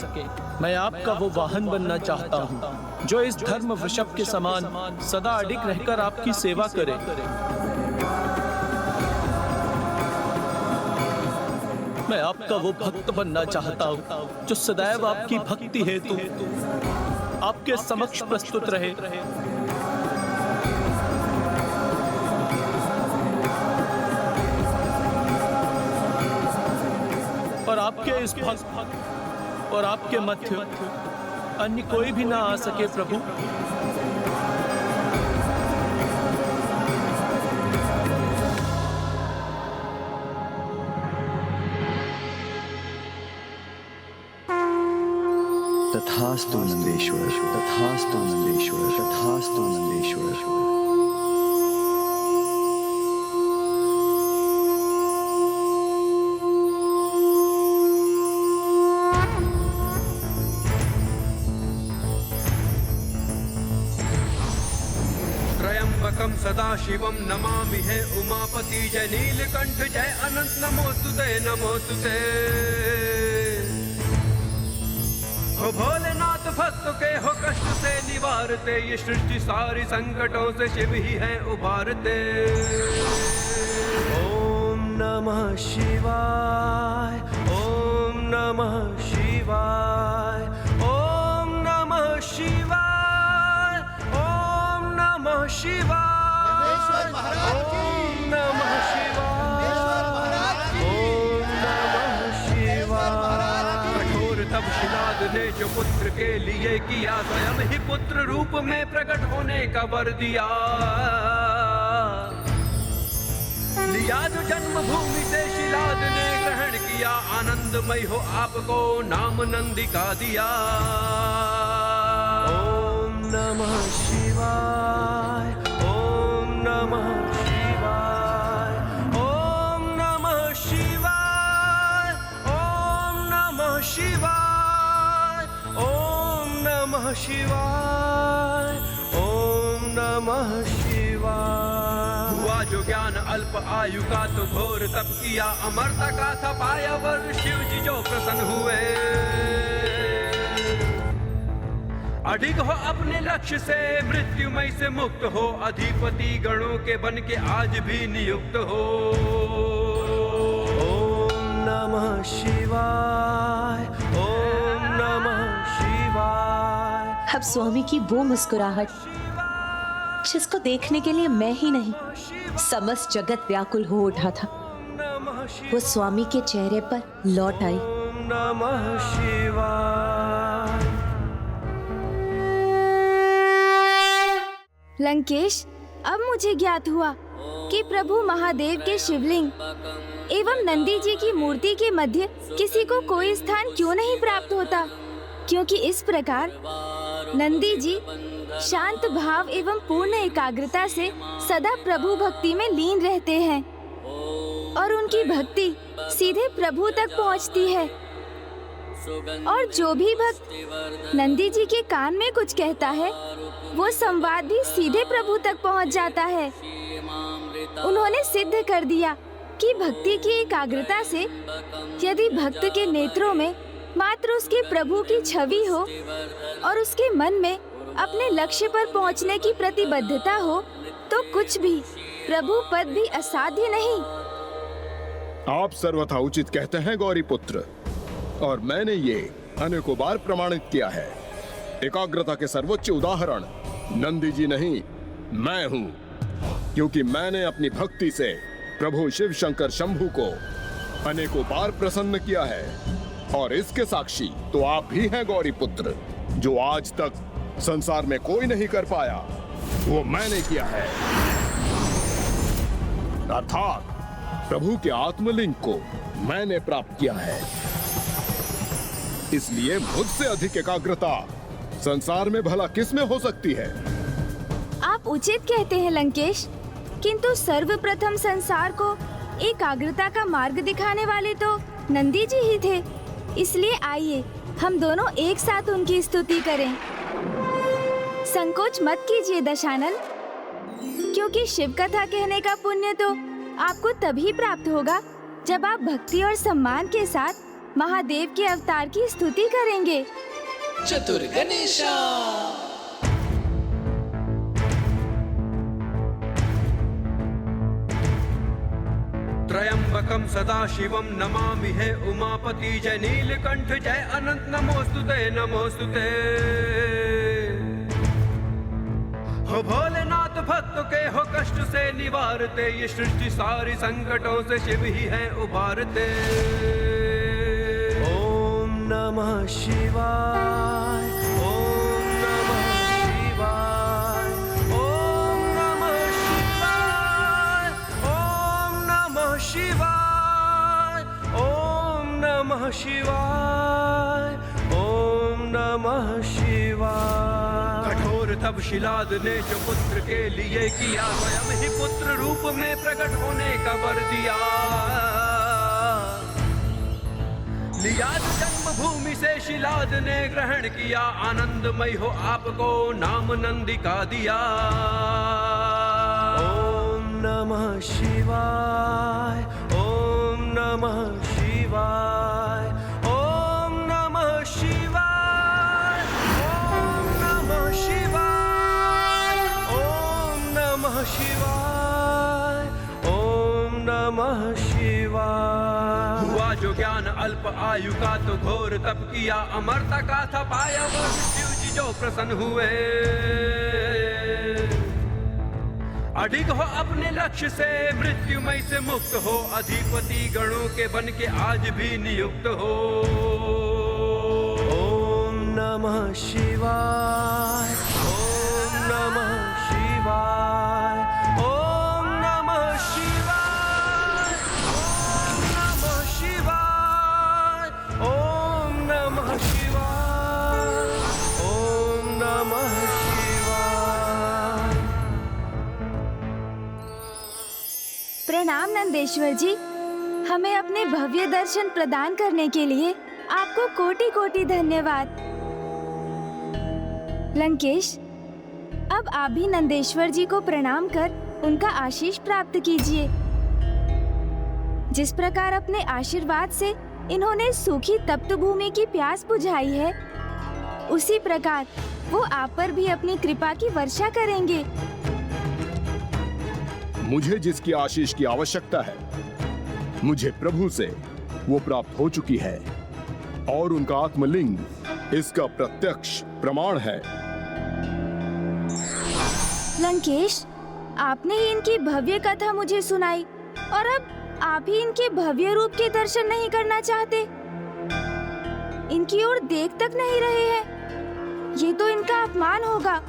मैं आपका वो वाहन बनना चाहता हूँ जो इस धर्म वृषभ के समान सदा अडिग रहकर आपकी सेवा करे। मैं आपका वो भक्त बनना चाहता हूँ जो सदैव आपकी भक्ति हेतु आपके समक्ष प्रस्तुत रहे। और आपके इस भक्त और आपके मध्य अन्य कोई भी ना आ सके। प्रभु, तथास्तु नंदेश्वर, तथास्तु नंदेश्वर, तथास्तु नंदेश्वर। त्र्यंबकम सदा शिवम नमामि है उमापति जय नीलकंठ जय अनंत नमोस्तुते नमोस्तुते। हो भोलेनाथ भक्तों के हो कष्ट से निवारते, ये सृष्टि सारी संकटों से शिव ही है उबारते। ओम नमः शिवाय, ओम नमः शिवाय, ओम नमः शिवाय, ओम नमः शिवाय, ओम नमः शिवाय, ओम नमः शिवाय। कठोर तब शिलाद ने जो पुत्र के लिए किया, स्वयं ही पुत्र रूप में प्रकट होने का वर दिया। लिया जो जन्मभूमि से शिलाद ने किया, आनंदमय हो आपको नाम नंदी का दिया। ओम नमः शिवाय, ओम नमः शिवाय, ओम नमः शिवाय, ओम नमः शिवाय, ओम नमः शिवाय, ओम नमः शिवाय। हुआ जो ज्ञान अल्प आयु का तो घोर तप किया, अमरता का था पाया वर शिव जी जो प्रसन्न हुए। अडिग हो अपने लक्ष्य से, मृत्युमय से मुक्त हो, अधिपति गणों के बन के आज भी नियुक्त हो। ओम नमः शिवाय, ओम नमः शिवाय। अब स्वामी की वो मुस्कुराहट जिसको देखने के लिए मैं ही नहीं समस्त जगत व्याकुल हो उठा था, वो स्वामी के चेहरे पर लौट आई। ओम नमः शिवाय। लंकेश, अब मुझे ज्ञात हुआ कि प्रभु महादेव के शिवलिंग एवं नंदी जी की मूर्ति के मध्य किसी को कोई स्थान क्यों नहीं प्राप्त होता, क्योंकि इस प्रकार नंदी जी शांत भाव एवं पूर्ण एकाग्रता से सदा प्रभु भक्ति में लीन रहते हैं और उनकी भक्ति सीधे प्रभु तक पहुंचती है। और जो भी भक्त नंदी जी के कान में कुछ कहता है, वो संवाद भी सीधे प्रभु तक पहुंच जाता है। उन्होंने सिद्ध कर दिया कि भक्ति की एकाग्रता से यदि भक्त के नेत्रों में मात्र उसके प्रभु की छवि हो और उसके मन में अपने लक्ष्य पर पहुंचने की प्रतिबद्धता हो, तो कुछ भी प्रभु पद भी असाध्य नहीं। आप सर्वथा उचित कहते हैं गौरी पुत्र, और मैंने ये अनेकों बार प्रमाणित किया है। एकाग्रता के सर्वोच्च उदाहरण नंदी जी नहीं, मैं हूँ, क्योंकि मैंने अपनी भक्ति से प्रभु शिव शंकर शंभु को अनेकों बार प्रसन्न किया है। और इसके साक्षी तो आप भी हैं गौरी पुत्र, जो आज तक संसार में कोई नहीं कर पाया, वो मैंने किया है। अर्थात प्रभु के आत्मलिंग को मैंने प्राप्त किया है। इसलिए मुझसे अधिक एकाग्रता संसार में भला किस में हो सकती है? आप उचित कहते हैं लंकेश, किंतु सर्वप्रथम संसार को एकाग्रता का मार्ग दिखाने वाले तो नंदी जी ही थे। इसलिए आइए हम दोनों एक साथ उनकी स्तुति करें। संकोच मत कीजिए दशानन, क्योंकि शिव कथा कहने का पुण्य तो आपको तभी प्राप्त होगा जब आप भक्ति और सम्मान के साथ महादेव के अवतार की स्तुति करेंगे। चतुर गणेशा। त्रयंबकम सदा शिवम नमामि है उमापति, जय नीलकंठ जय अनंत नमोस्तुते नमोस्तुते। हो भोलेनाथ भक्तों के हो कष्ट से निवारते, ये सृष्टि सारी संकटों से शिव ही है उबारते। ओम नमः शिवाय, ओम नमः शिवाय, ओम नमः शिवाय, ओम नमः शिवाय, ओम नमः शिवाय, ओम नमः शिवाय। कठोर तब शिलाद ने जो पुत्र के लिए किया, स्वयं ही पुत्र रूप में प्रकट होने का वर दिया। लिया जन्म भूमि से शिलाद ने ग्रहण किया, आनंदमय हो आपको नाम नंदी का दिया। ओम नमः शिवाय, ओम नमः शिवाय, ओम नमः शिवाय, ओम नमः शिवाय, ओम नमः शिवाय, ओम नमः शिवाय। हुआ जो ज्ञान अल्प आयु का तो घोर तप किया, अमरता का था पाया वो शिव जी जो प्रसन्न हुए। अडिग हो अपने लक्ष्य से, मृत्युमय से मुक्त हो, अधिपति गणों के बन के आज भी नियुक्त हो। ओम नमः शिवाय, ओम नमः शिवाय, ओम नमः शिवाय, ओम नमः शिवाय, प्रणाम नंदेश्वर जी। हमें अपने भव्य दर्शन प्रदान करने के लिए आपको कोटि कोटि धन्यवाद। लंकेश, अब आप भी नंदेश्वर जी को प्रणाम कर उनका आशीष प्राप्त कीजिए। जिस प्रकार अपने आशीर्वाद से इन्होंने सूखी तप्त भूमि की प्यास बुझाई है, उसी प्रकार वो आप पर भी अपनी कृपा की वर्षा करेंगे। मुझे जिसकी आशीष की आवश्यकता है, मुझे प्रभु से वो प्राप्त हो चुकी है और उनका आत्मलिंग इसका प्रत्यक्ष प्रमाण है। लंकेश, आपने ही इनकी भव्य कथा मुझे सुनाई और अब आप ही इनके भव्य रूप के दर्शन नहीं करना चाहते, इनकी ओर देख तक नहीं रहे हैं। ये तो इनका अपमान होगा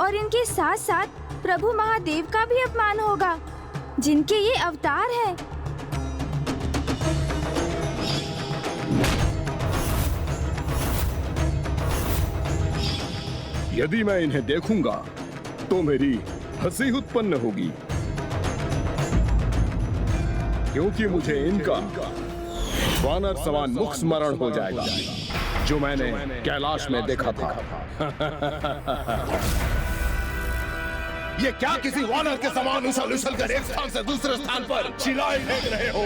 और इनके साथ साथ प्रभु महादेव का भी अपमान होगा, जिनके ये अवतार हैं। यदि मैं इन्हें देखूंगा तो मेरी हंसी उत्पन्न होगी, क्योंकि मुझे इनका वानर समान मुख स्मरण हो जाएगा जो मैंने कैलाश में देखा था। ये क्या किसी वानर के समान उछल उछल कर एक स्थान से दूसरे स्थान पर चिल्लाए फेंक रहे हो?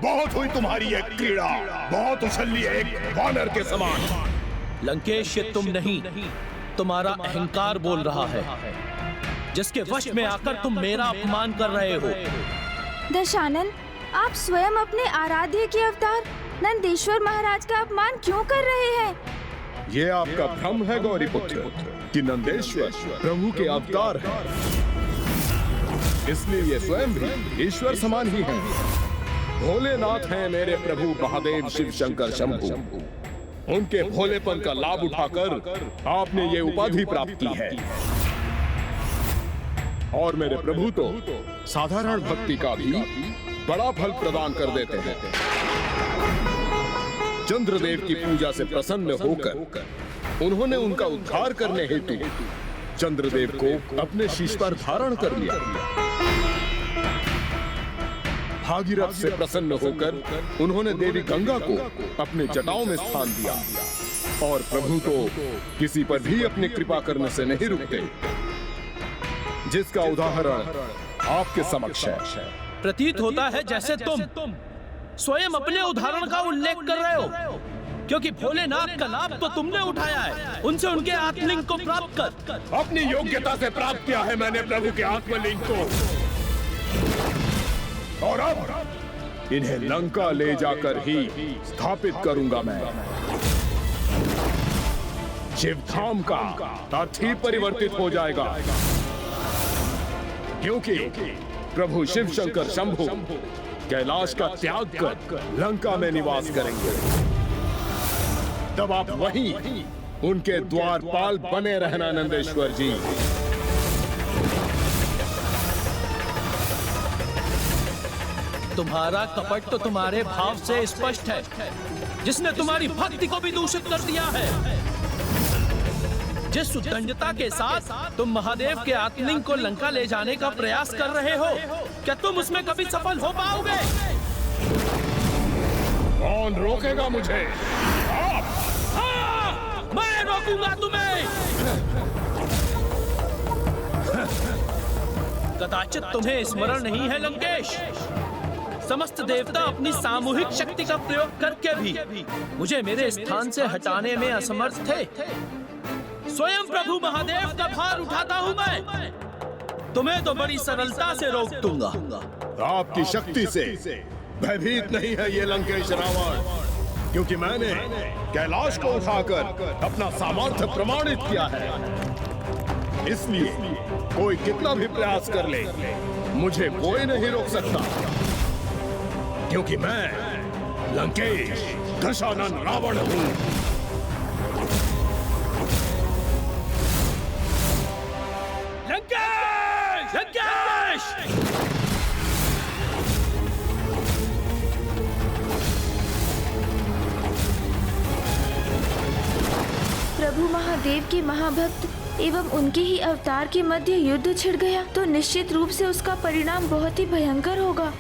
बहुत हुई तुम्हारी ये क्रीड़ा, बहुत उछल ली एक वानर के समान। लंकेश, ये तुम नहीं, तुम्हारा अहंकार बोल रहा है, जिसके वश में आकर तुम मेरा अपमान कर रहे हो। दशानन, आप स्वयं अपने आराध्य के अवतार नंदेश्वर महाराज का अपमान क्यों कर रहे हैं? ये आपका भ्रम है गौरी पुत्र कि नंदेश्वर प्रभु के अवतार हैं, इसलिए ये स्वयं भी ईश्वर समान ही हैं। भोलेनाथ हैं मेरे प्रभु महादेव शिव शंकर शंभु। उनके भोलेपन का लाभ उठाकर आपने ये उपाधि प्राप्त की है। और मेरे प्रभु तो साधारण भक्ति का भी बड़ा फल प्रदान कर देते हैं। चंद्रदेव की पूजा से प्रसन्न होकर उन्होंने उनका उद्धार करने हेतु चंद्रदेव को अपने शीश पर धारण कर लिया। भागीरथ से प्रसन्न होकर उन्होंने देवी गंगा को अपने जटाओं में स्थान दिया। और प्रभु तो किसी पर भी अपनी कृपा करने से नहीं रुकते, जिसका उदाहरण आपके समक्ष है। प्रतीत होता है जैसे तुम स्वयं अपने उदाहरण का उल्लेख कर रहे हो, क्योंकि भोलेनाथ का लाभ तो तुमने उठाया है, उनसे उनके आत्मलिंग को प्राप्त कर। अपनी योग्यता से प्राप्त किया है मैंने प्रभु के आत्मलिंग को, और अब इन्हें लंका ले जाकर ही स्थापित करूंगा मैं। शिवधाम का अर्थ ही परिवर्तित हो जाएगा, क्योंकि प्रभु शिव शंकर शंभु कैलाश का त्याग कर लंका में निवास करेंगे। तब आप वहीं उनके द्वारपाल बने रहना नंदेश्वर जी। तुम्हारा कपट तो तुम्हारे भाव से स्पष्ट है, जिसने तुम्हारी भक्ति को भी दूषित कर दिया है। जिस उद्दंडता के साथ तुम महादेव के आत्मलिंग को लंका ले जाने का प्रयास कर रहे हो, क्या तुम उसमें कभी सफल हो पाओगे? कौन रोकेगा मुझे? मैं रोकूंगा तुम्हें। कदाचित तुम्हें स्मरण नहीं है लंकेश, समस्त देवता अपनी सामूहिक शक्ति का प्रयोग करके भी मुझे मेरे स्थान से हटाने में असमर्थ थे। स्वयं प्रभु महादेव का भार उठाता हूँ मैं, तुम्हें तो बड़ी सरलता से रोक दूंगा। आपकी शक्ति से भयभीत नहीं है ये लंकेश रावण, क्योंकि मैंने कैलाश को उठाकर अपना सामर्थ्य प्रमाणित किया है। इसलिए कोई कितना भी प्रयास कर ले, मुझे कोई नहीं रोक सकता, क्योंकि मैं लंकेश दशानन रावण हूं। लंकेश! लंकेश! प्रभु महादेव के महाभक्त एवं उनके ही अवतार के मध्य युद्ध छिड़ गया तो निश्चित रूप से उसका परिणाम बहुत ही भयंकर होगा।